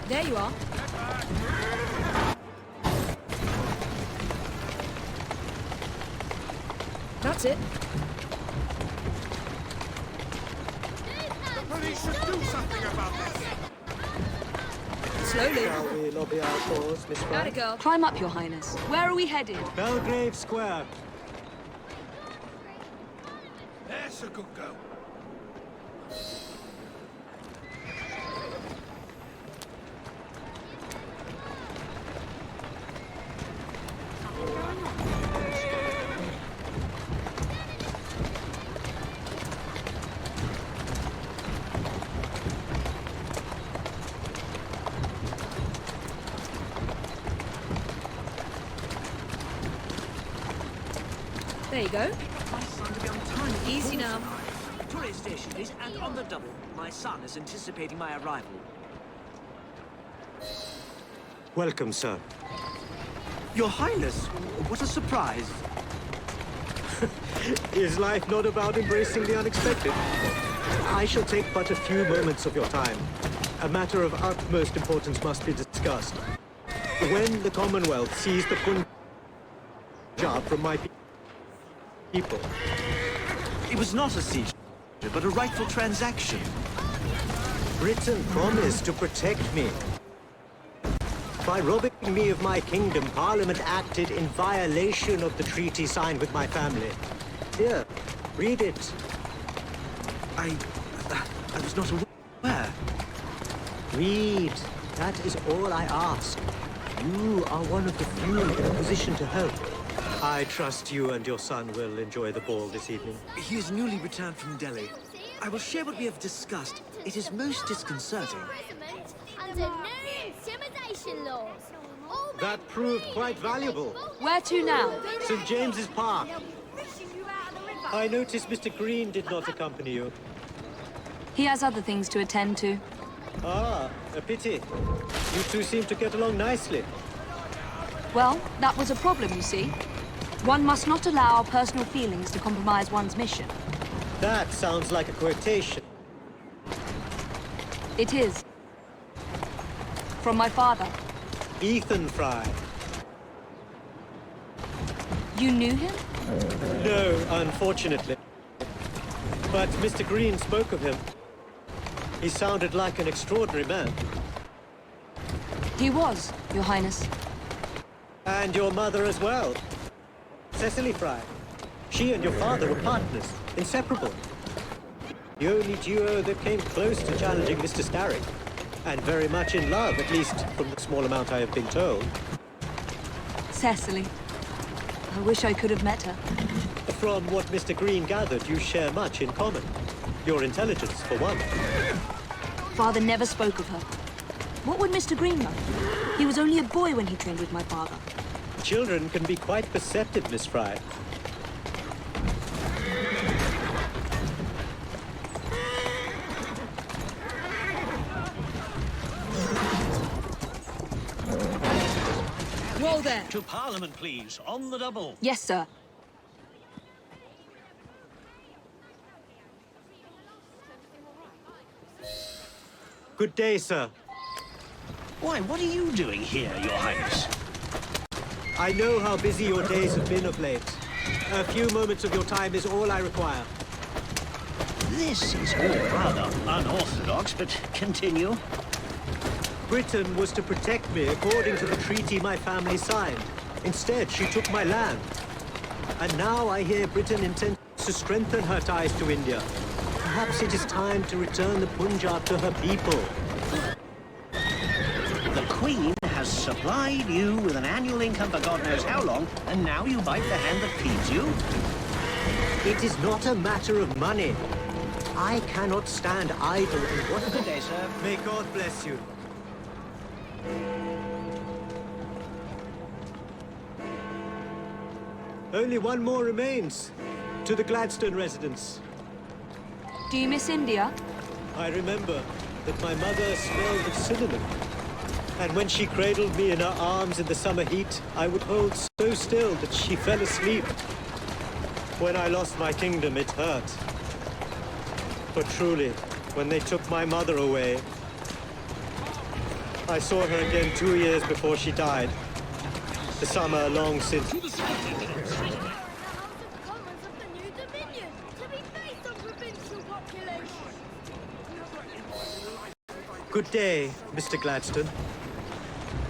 There you are. That's it. The police should do something about this. Slowly. Shall we lobby our cause, Miss Fry? Gotta go. Climb up, Your Highness. Where are we headed? Belgrave Square. That's a good go. There you go. My son to be on time. Easy now. Tourist station, please, and on the double. My son is anticipating my arrival. Welcome, sir. Your Highness, what a surprise. Is life not about embracing the unexpected? I shall take but a few moments of your time. A matter of utmost importance must be discussed. When the Commonwealth seized the Punjab from my people, It was not a siege, but a rightful transaction. Britain promised to protect me. By robbing me of my kingdom, Parliament acted in violation of the treaty signed with my family. Here, read it. I was not aware. Read. That is all I ask. You are one of the few in a position to help. I trust you and your son will enjoy the ball this evening. He is newly returned from Delhi. I will share what we have discussed. It is most disconcerting. Under new intimidation laws. That proved quite valuable. Where to now? St. James's Park. I noticed Mr. Green did not accompany you. He has other things to attend to. Ah, a pity. You two seem to get along nicely. Well, that was a problem, you see. One must not allow our personal feelings to compromise one's mission. That sounds like a quotation. It is. From my father. Ethan Fry. You knew him? No, unfortunately. But Mr. Green spoke of him. He sounded like an extraordinary man. He was, Your Highness. And your mother as well. Cecily Fry. She and your father were partners, inseparable. The only duo that came close to challenging Mr. Starrick. And very much in love, at least from the small amount I have been told. Cecily. I wish I could have met her. From what Mr. Green gathered, you share much in common. Your intelligence, for one. Father never spoke of her. What would Mr. Green know? He was only a boy when he trained with my father. Children can be quite perceptive, Miss Fry. Whoa there! To Parliament, please, on the double. Yes, sir. Good day, sir. Why, what are you doing here, Your Highness? I know how busy your days have been of late. A few moments of your time is all I require. This is all rather unorthodox, but continue. Britain was to protect me according to the treaty my family signed. Instead, she took my land. And now I hear Britain intends to strengthen her ties to India. Perhaps it is time to return the Punjab to her people. The Queen has supplied you with an annual income for God knows how long, and now you bite the hand that feeds you? It is not a matter of money. I cannot stand idle and what of the day, sir? May God bless you. Only one more remains. To the Gladstone residence. Do you miss India? I remember that my mother smelled of cinnamon. And when she cradled me in her arms in the summer heat, I would hold so still that she fell asleep. When I lost my kingdom, it hurt. But truly, when they took my mother away, I saw her again 2 years before she died. The summer long since. Good day, Mr. Gladstone.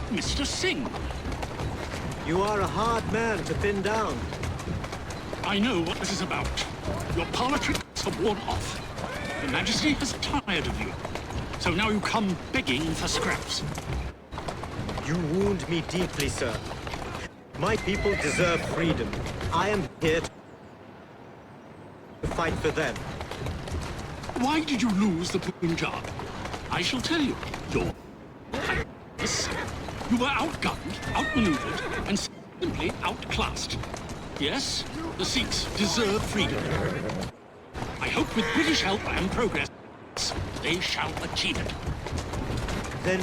Mr. Singh. You are a hard man to pin down. I know what this is about. Your politics have worn off. Her Majesty has tired of you. So now you come begging for scraps. You wound me deeply, sir. My people deserve freedom. I am here to fight for them. Why did you lose the Punjab? I shall tell you. You were outgunned, outmaneuvered, and simply outclassed. Yes, the Sikhs deserve freedom. I hope with British help and progress, they shall achieve it. Then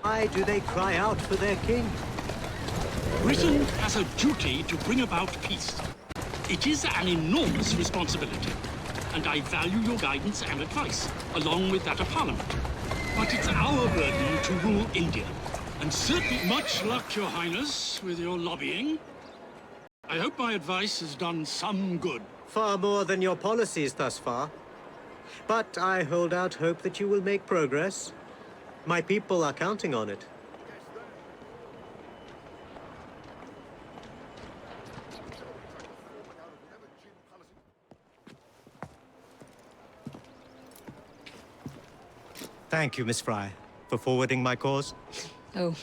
why do they cry out for their king? Britain has a duty to bring about peace. It is an enormous responsibility, and I value your guidance and advice, along with that of Parliament. But it's our burden to rule India, and certainly much luck, Your Highness, with your lobbying. I hope my advice has done some good. Far more than your policies thus far. But I hold out hope that you will make progress. My people are counting on it. Thank you, Miss Fry, for forwarding my cause. Oh,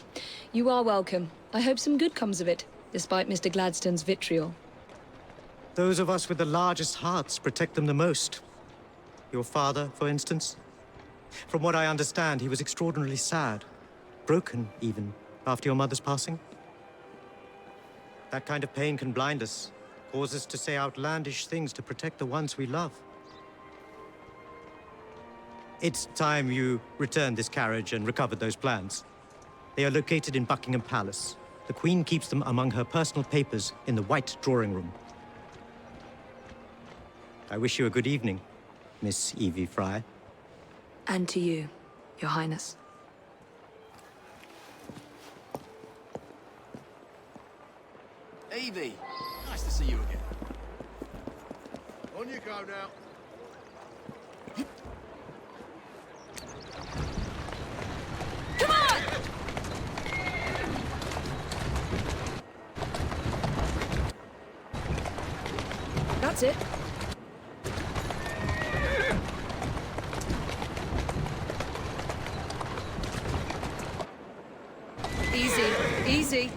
you are welcome. I hope some good comes of it, despite Mr. Gladstone's vitriol. Those of us with the largest hearts protect them the most. Your father, for instance. From what I understand, he was extraordinarily sad. Broken, even, after your mother's passing. That kind of pain can blind us, cause us to say outlandish things to protect the ones we love. It's time you returned this carriage and recovered those plans. They are located in Buckingham Palace. The Queen keeps them among her personal papers in the White Drawing Room. I wish you a good evening, Miss Evie Fry. And to you, Your Highness. Evie, nice to see you again. On you go now. Come on! That's it. Easy, easy.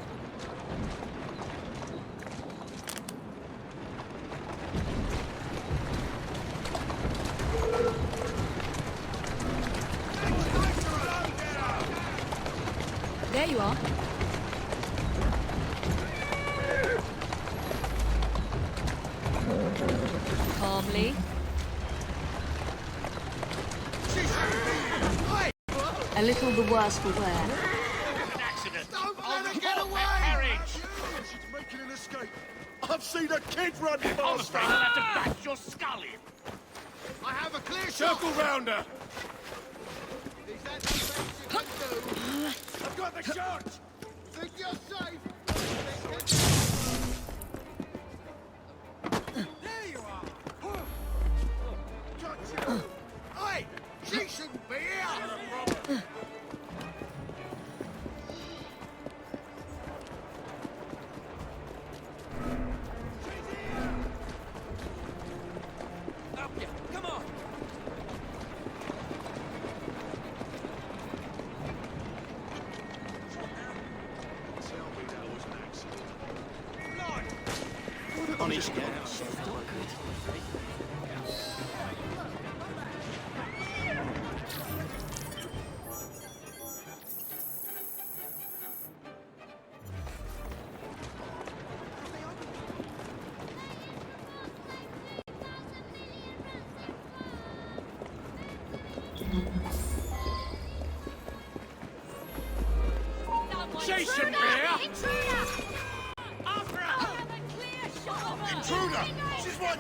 There you are. Calmly. A little the worse for wear. An accident. Don't let her get away! Carriage! She's making an escape. I've seen a kid run past her. I'll have to bash your skull in. I have a clear shot. Circle round her. Is that the best you can do? I've got the shot. Think you're safe? There you are. Gotcha. Hey, she shouldn't be here. Up ya, come on. on his head. Jason Bear! Intruder! She's right.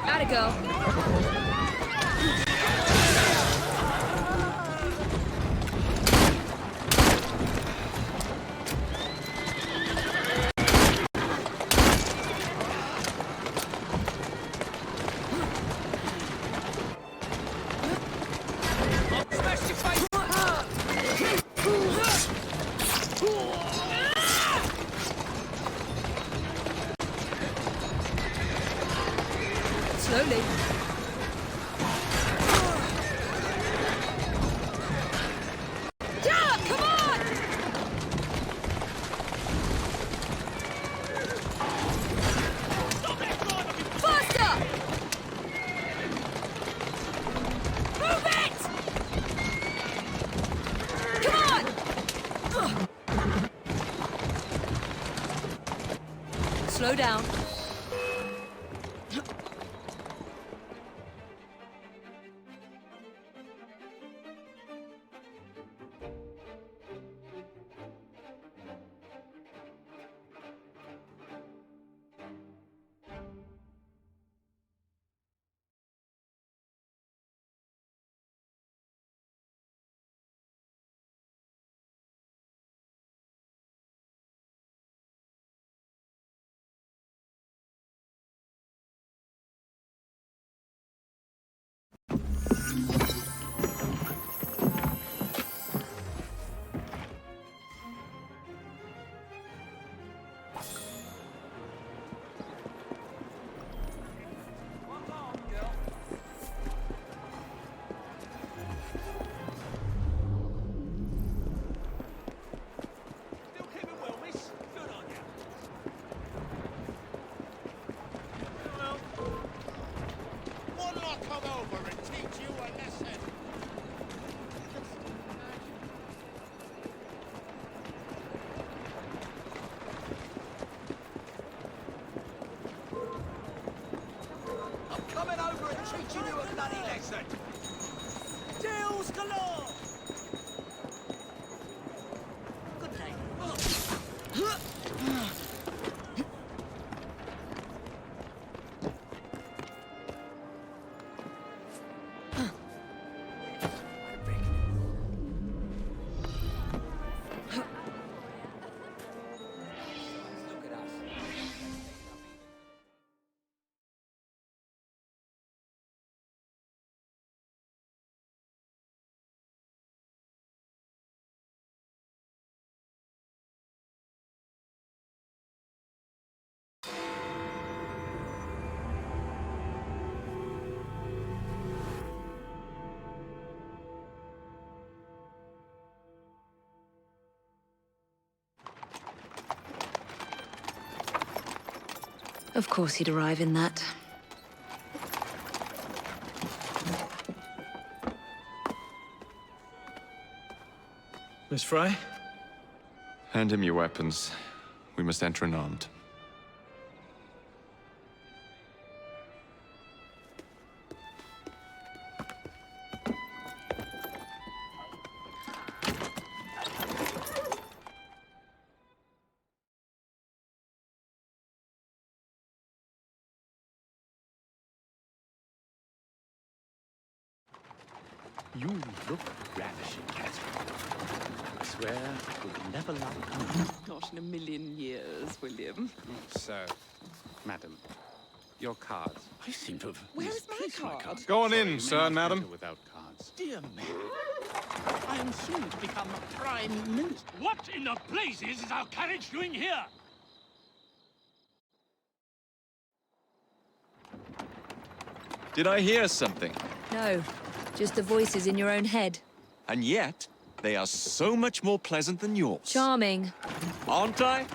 Gotta go. Slowly. Yeah, come on! Faster! Move it! Come on! Slow down. Coming over and teaching you a bloody lesson. Deals galore. Good day. Of course he'd arrive in that. Miss Fry? Hand him your weapons. We must enter unarmed. You look ravishing, Catherine. I swear I will never love you. Not in a million years, William. So, madam, your cards. I seem to have Where's my card? Go on in, sir and madam. Without cards. Dear me. I am soon to become Prime Minister. What in the blazes is our carriage doing here? Did I hear something? No, just the voices in your own head. And yet, they are so much more pleasant than yours. Charming. Aren't I?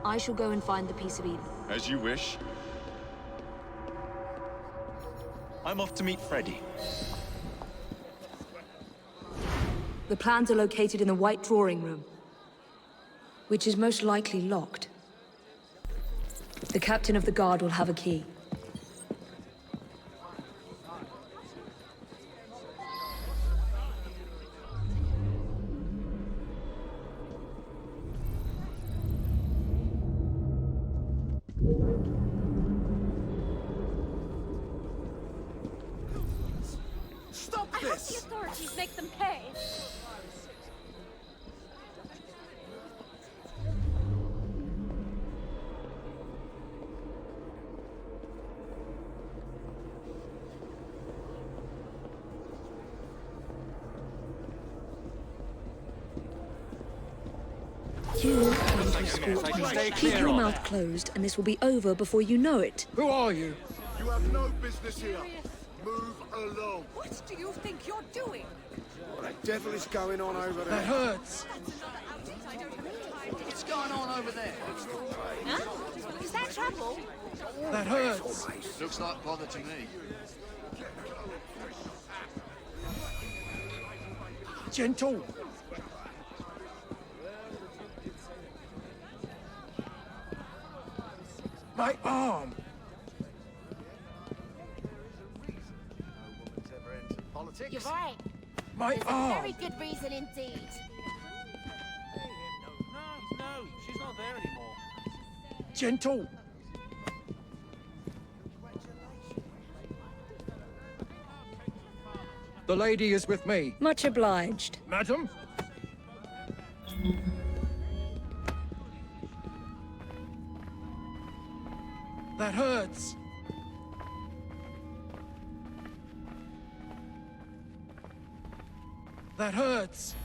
I shall go and find the Piece of Eden. As you wish. I'm off to meet Freddy. The plans are located in the White Drawing Room, which is most likely locked. The captain of the guard will have a key. Stop I hope this! the authorities make them pay. You are going to escort me. Keep your mouth closed, and this will be over before you know it. Who are you? You have no business here. Move along. What do you think you're doing? What the devil is going on over there? That hurts. What's going on over there? Huh? Is that trouble? That hurts. Looks like bother to me. Gentle. My arm. You're right. My There's arm. a very good reason indeed. No, she's not there anymore. Gentle. The lady is with me. Much obliged. Madam? That hurts. That hurts.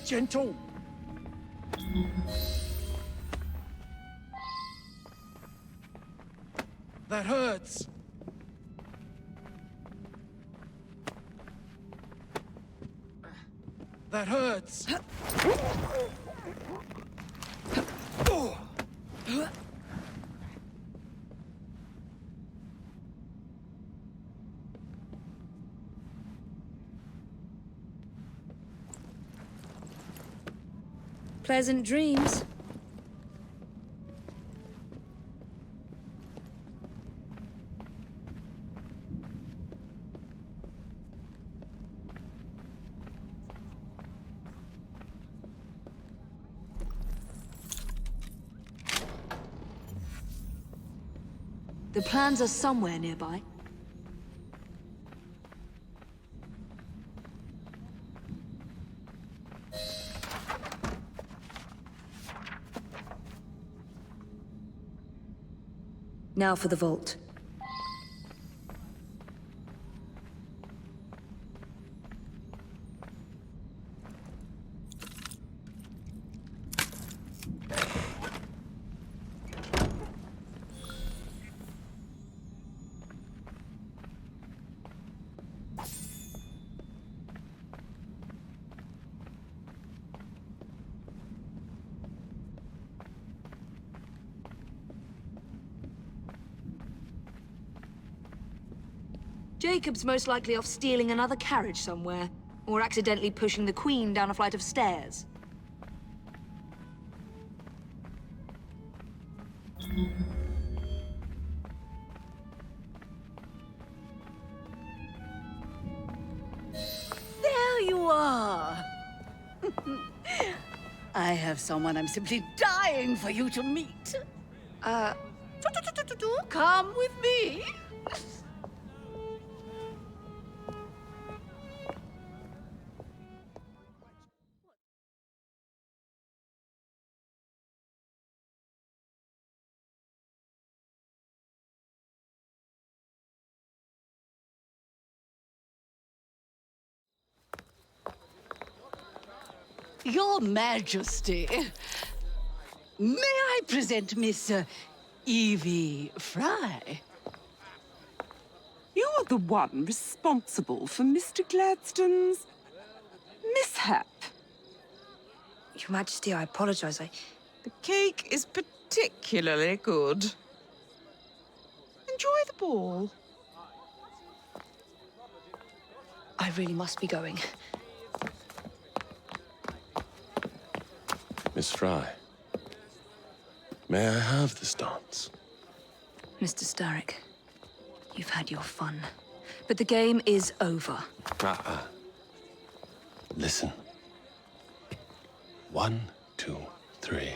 Gentle. That hurts. That hurts. Pleasant dreams. The plans are somewhere nearby. Now for the vault. Jacob's most likely off stealing another carriage somewhere, or accidentally pushing the Queen down a flight of stairs. There you are! I have someone I'm simply dying for you to meet. Come with me. Your Majesty, may I present Miss Evie Fry? You're the one responsible for Mr. Gladstone's mishap. Your Majesty, I apologize. The cake is particularly good. Enjoy the ball. I really must be going. Miss Fry, may I have this dance? Mr. Starrick, you've had your fun. But the game is over. Listen. 1, 2, 3.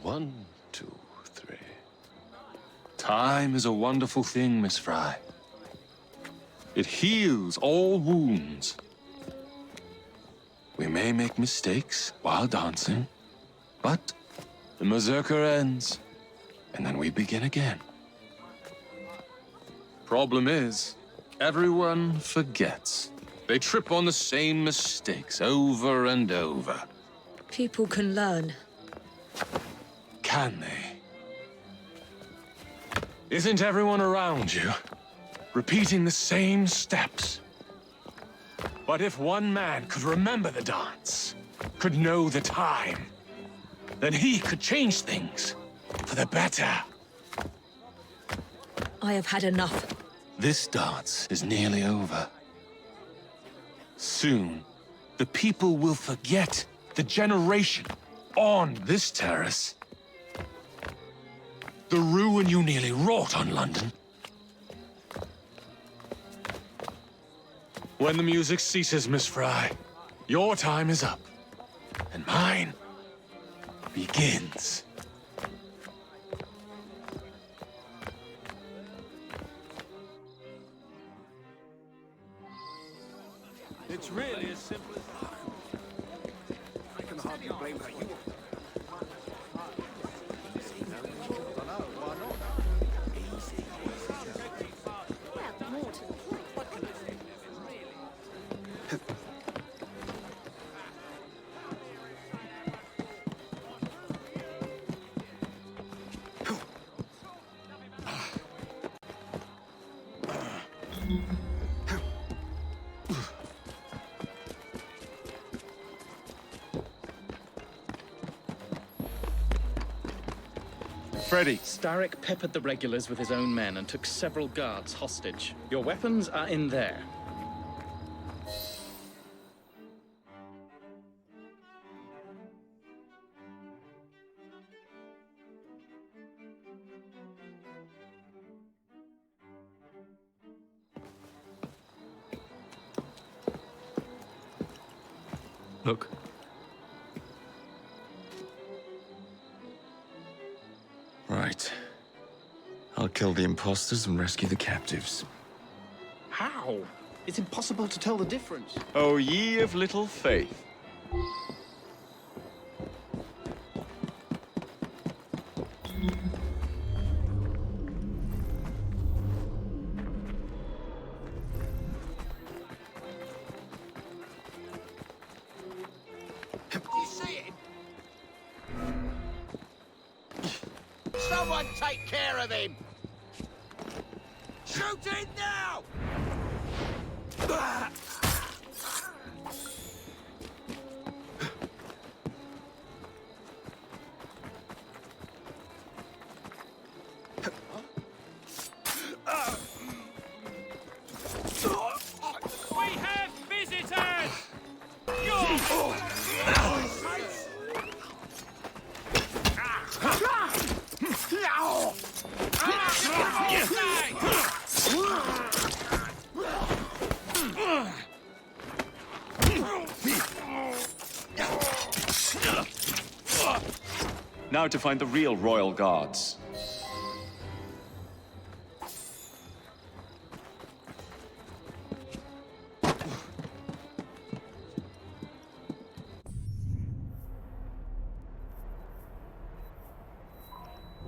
1, 2, 3. Time is a wonderful thing, Miss Fry. It heals all wounds. We may make mistakes while dancing, but the Berserker ends, and then we begin again. Problem is, everyone forgets. They trip on the same mistakes over and over. People can learn. Can they? Isn't everyone around you repeating the same steps? But if one man could remember the dance, could know the time, then he could change things for the better. I have had enough. This dance is nearly over. Soon, the people will forget the generation on this terrace. The ruin you nearly wrought on London. When the music ceases, Miss Fry, your time is up, and mine begins. It's really as simple as... I can hardly blame her. You... Freddy. Starrick peppered the regulars with his own men and took several guards hostage. Your weapons are in there. Look. Right. I'll kill the imposters and rescue the captives. How? It's impossible to tell the difference. Oh, ye of little faith. You see him? Someone take care of him! Shoot it now! We have visitors! Now to find the real royal guards.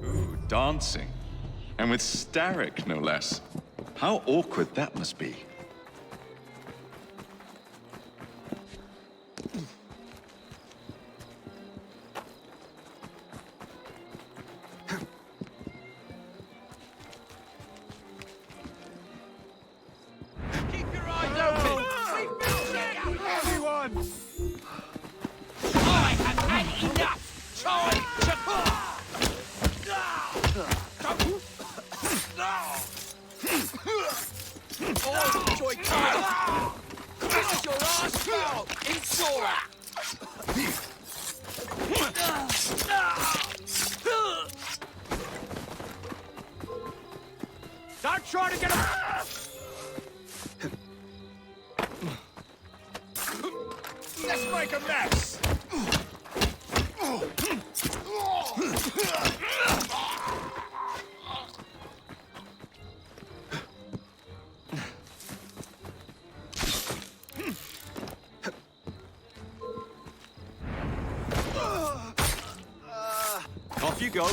Ooh, dancing. And with Starrick, no less. How awkward that must be. Keep your eyes open! We've been checking! Everyone! Oh, enjoy time! This is your last spell! Installer! Don't try to get him! Let's make a mess! Off you go.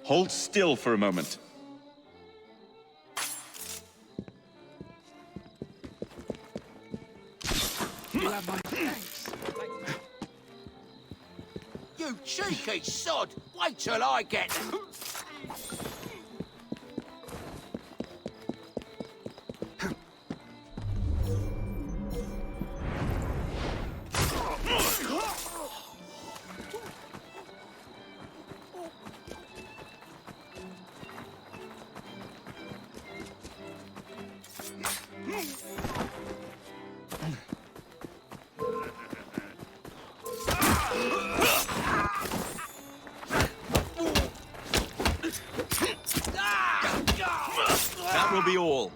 Hold still for a moment. You have my thanks. You cheeky sod! Wait till I get... That will be all.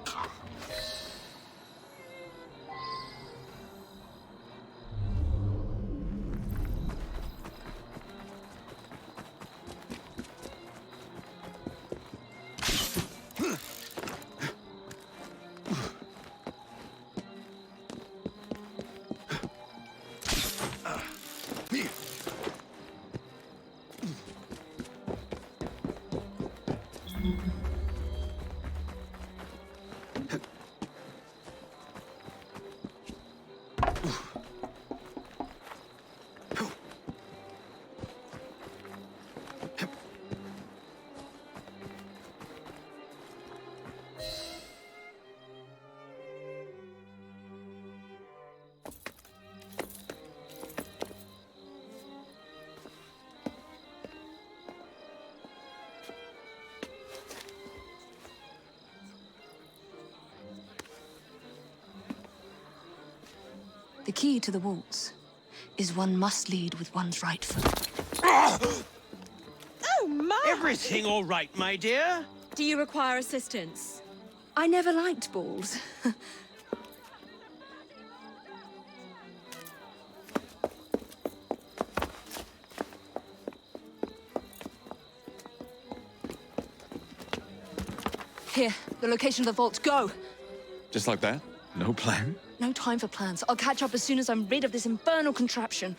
The key to the walls is one must lead with one's right foot. Oh, my! Everything all right, my dear? Do you require assistance? I never liked balls. Here, the location of the vault. Go! Just like that? No plan? No time for plans. I'll catch up as soon as I'm rid of this infernal contraption.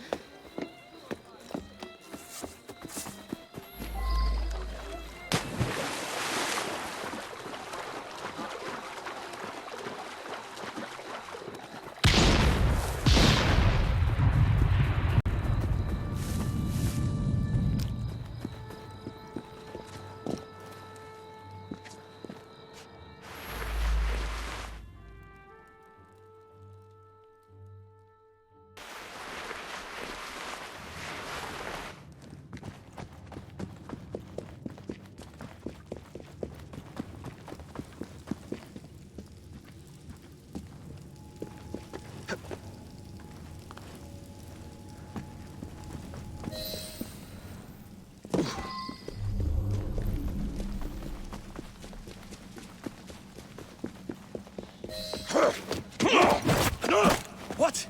What?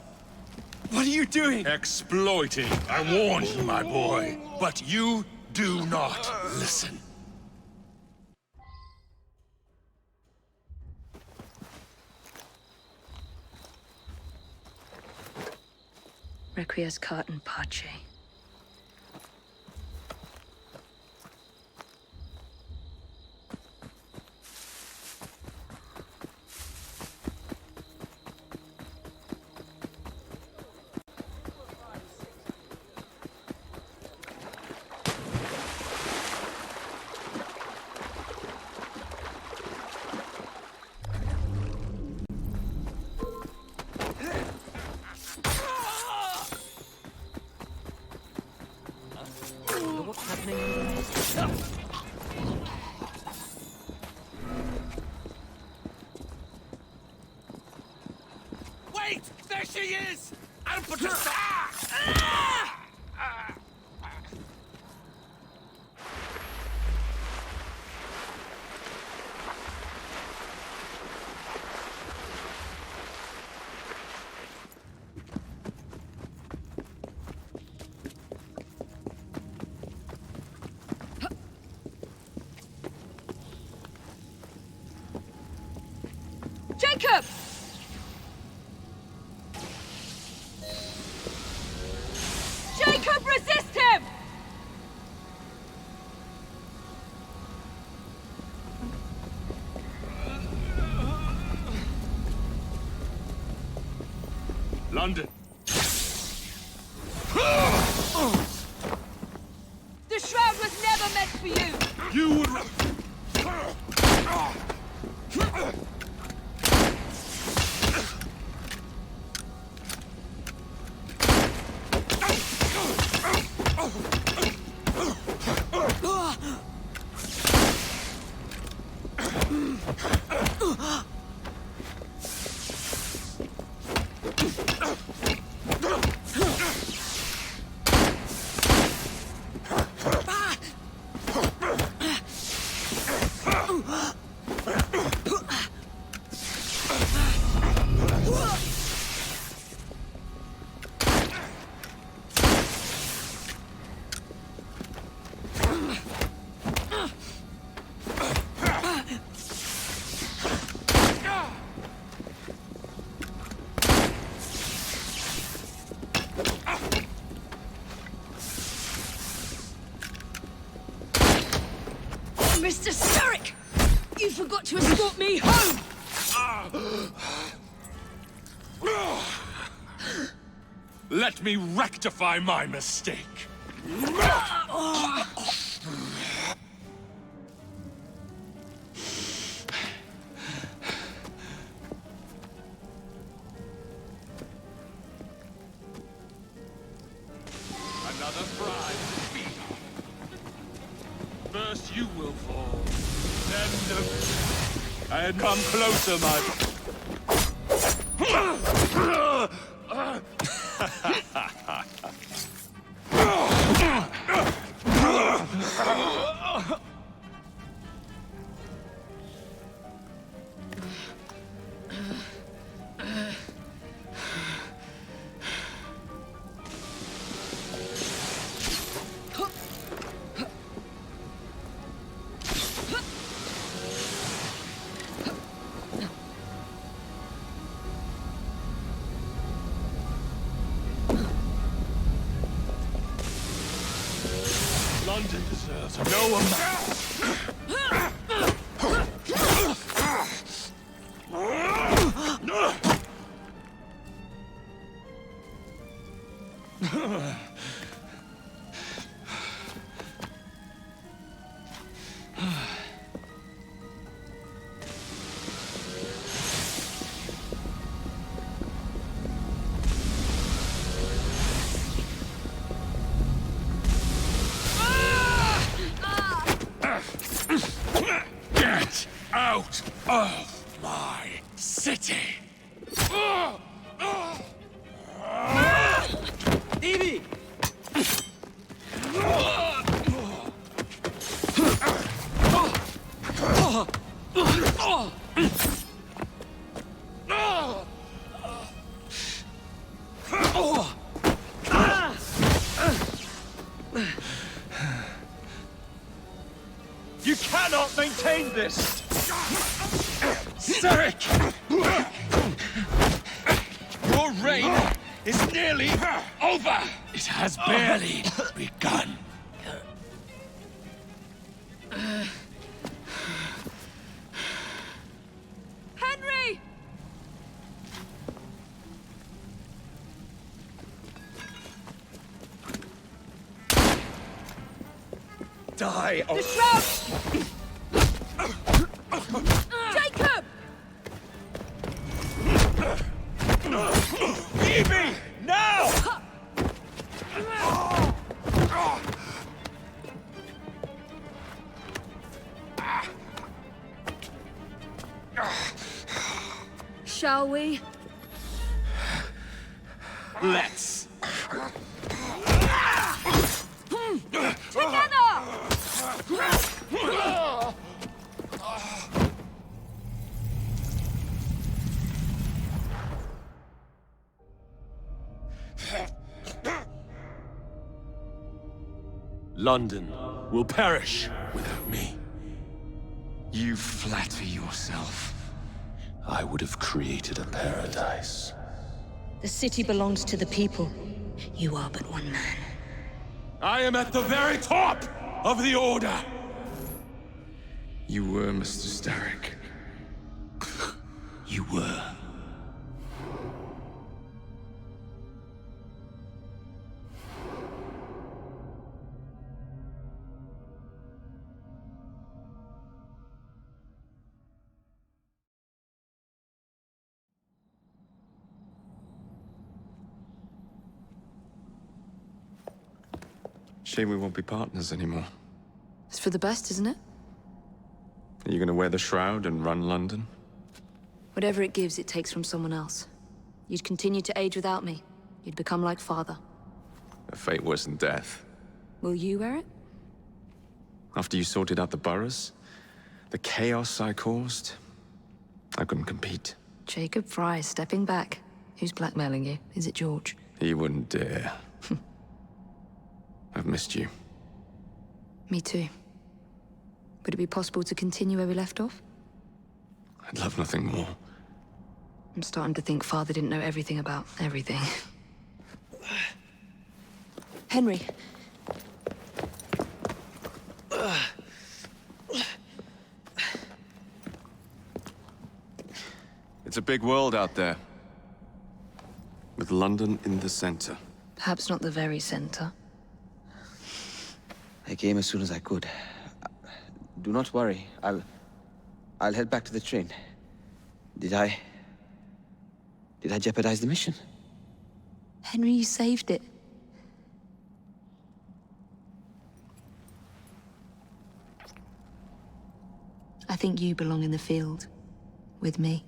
What are you doing? Exploiting. I warned you, my boy. But you do not listen. Requiescat in pace. What's happening? Wait! There she is! I'll put her... Jacob! Jacob, resist him! London. The shroud was never meant for you! You would... Mr. Sturrock! You forgot to escort me home! Let me rectify my mistake. Another prize to feed on. First you will fall, then the... And come closer, my... London deserves no amount. Get out of my city! Evie! You cannot maintain this! Zarek! Your reign is nearly over! It has barely begun. Henry! Die! The shroud! Jacob! Evie! Now! Shall we? Let's! Together! London will perish without me. You flatter yourself. I would have created a paradise. The city belongs to the people. You are but one man. I am at the very top of the Order! You were, Mr. Starrick. You were. Shame we won't be partners anymore. It's for the best, isn't it? Are you gonna wear the shroud and run London? Whatever it gives, it takes from someone else. You'd continue to age without me. You'd become like father. A fate worse than death. Will you wear it? After you sorted out the boroughs, the chaos I caused, I couldn't compete. Jacob Fry stepping back. Who's blackmailing you? Is it George? He wouldn't dare. I've missed you. Me too. Would it be possible to continue where we left off? I'd love nothing more. I'm starting to think Father didn't know everything about everything. Henry. It's a big world out there. With London in the center. Perhaps not the very center. I came as soon as I could. Do not worry. I'll head back to the train. Did I jeopardize the mission? Henry, you saved it. I think you belong in the field. With me.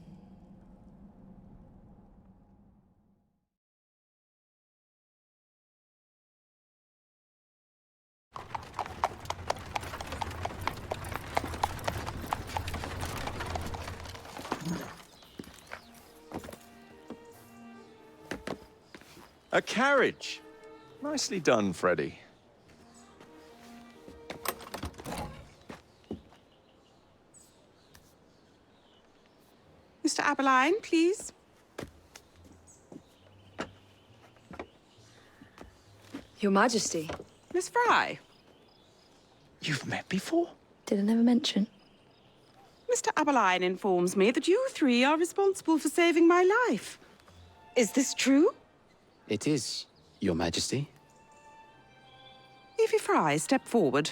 A carriage! Nicely done, Freddy. Mr. Aberline, please. Your Majesty. Miss Fry. You've met before? Did I never mention? Mr. Aberline informs me that you three are responsible for saving my life. Is this true? It is, Your Majesty. Evie Fry, step forward.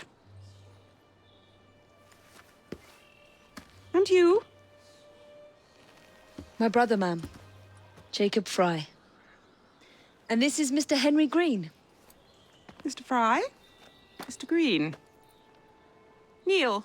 And you? My brother, ma'am. Jacob Fry. And this is Mr. Henry Green. Mr. Fry? Mr. Green? Kneel.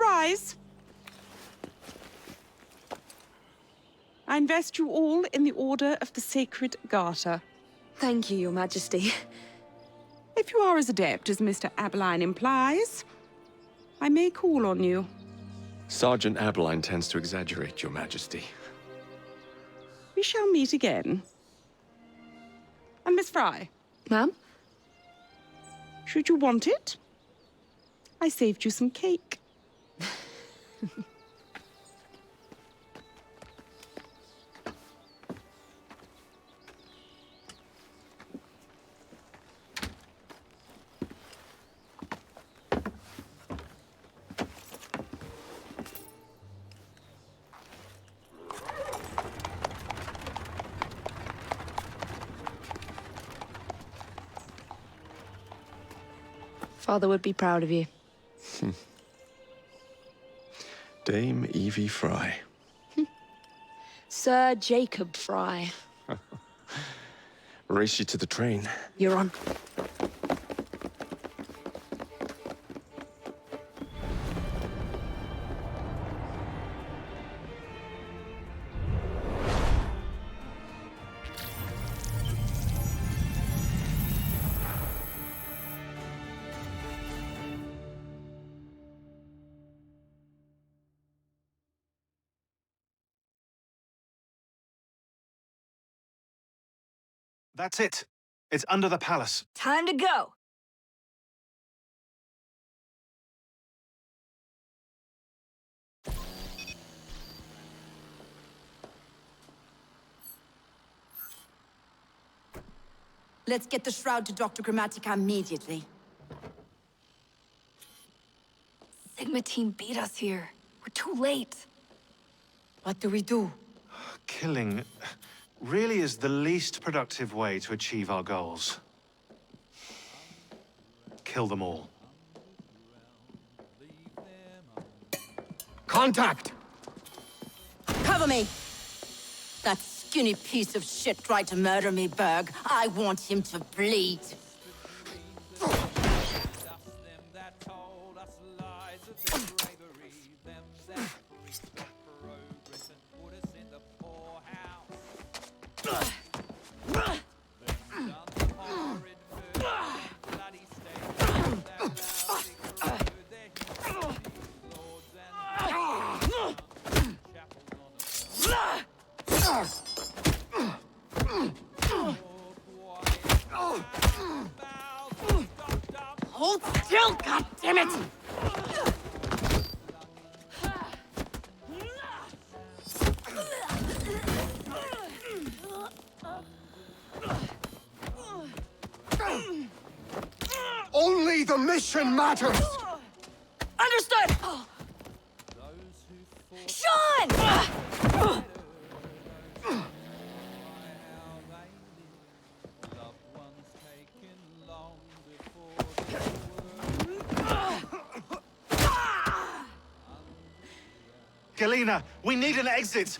Arise. I invest you all in the Order of the Sacred Garter. Thank you, Your Majesty. If you are as adept as Mr. Abeline implies, I may call on you. Sergeant Abeline tends to exaggerate, Your Majesty. We shall meet again. And Miss Fry? Ma'am? Should you want it, I saved you some cake. Father would be proud of you. Dame Evie Fry. Sir Jacob Fry. Race you to the train. You're on. That's it. It's under the palace. Time to go. Let's get the shroud to Dr. Grammatica immediately. Sigma team beat us here. We're too late. What do we do? Killing really is the least productive way to achieve our goals. Kill them all. Contact! Cover me! That skinny piece of shit tried to murder me, Berg. I want him to bleed. Hold still, goddammit! Only the mission matters! Understood! Sean! Galena, we need an exit!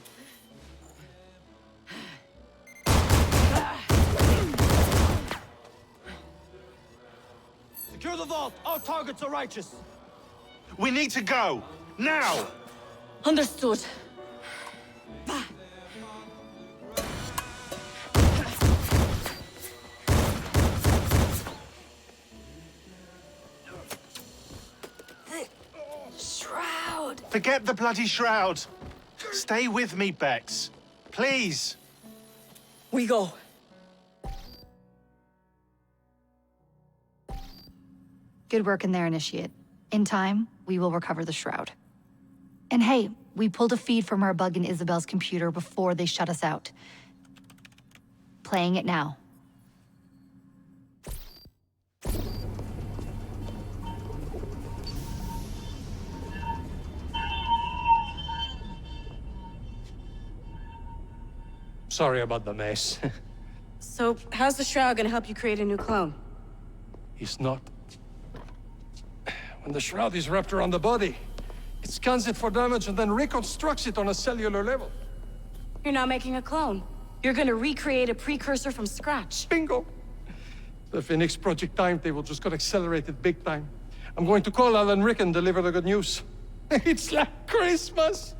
Secure the vault! All targets are righteous! We need to go! Now! Understood. Shroud! Forget the bloody shroud! Stay with me, Bex. Please! We go. Good work in there, Initiate. In time, we will recover the shroud. And hey, we pulled a feed from our bug in Isabel's computer before they shut us out. Playing it now. Sorry about the mess. So, how's the shroud gonna help you create a new clone? It's not. When the shroud is wrapped around the body, it scans it for damage and then reconstructs it on a cellular level. You're not making a clone. You're gonna recreate a precursor from scratch. Bingo! The Phoenix Project timetable just got accelerated big time. I'm going to call Alan Rick and deliver the good news. It's like Christmas!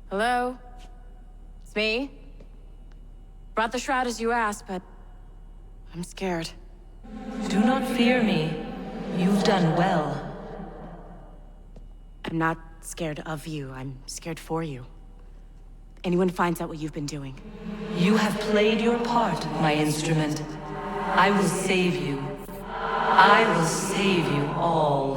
Hello? It's me. Brought the shroud as you asked, but I'm scared. Do not fear me. You've done well. I'm not scared of you. I'm scared for you. Anyone finds out what you've been doing. You have played your part, my instrument. I will save you. I will save you all.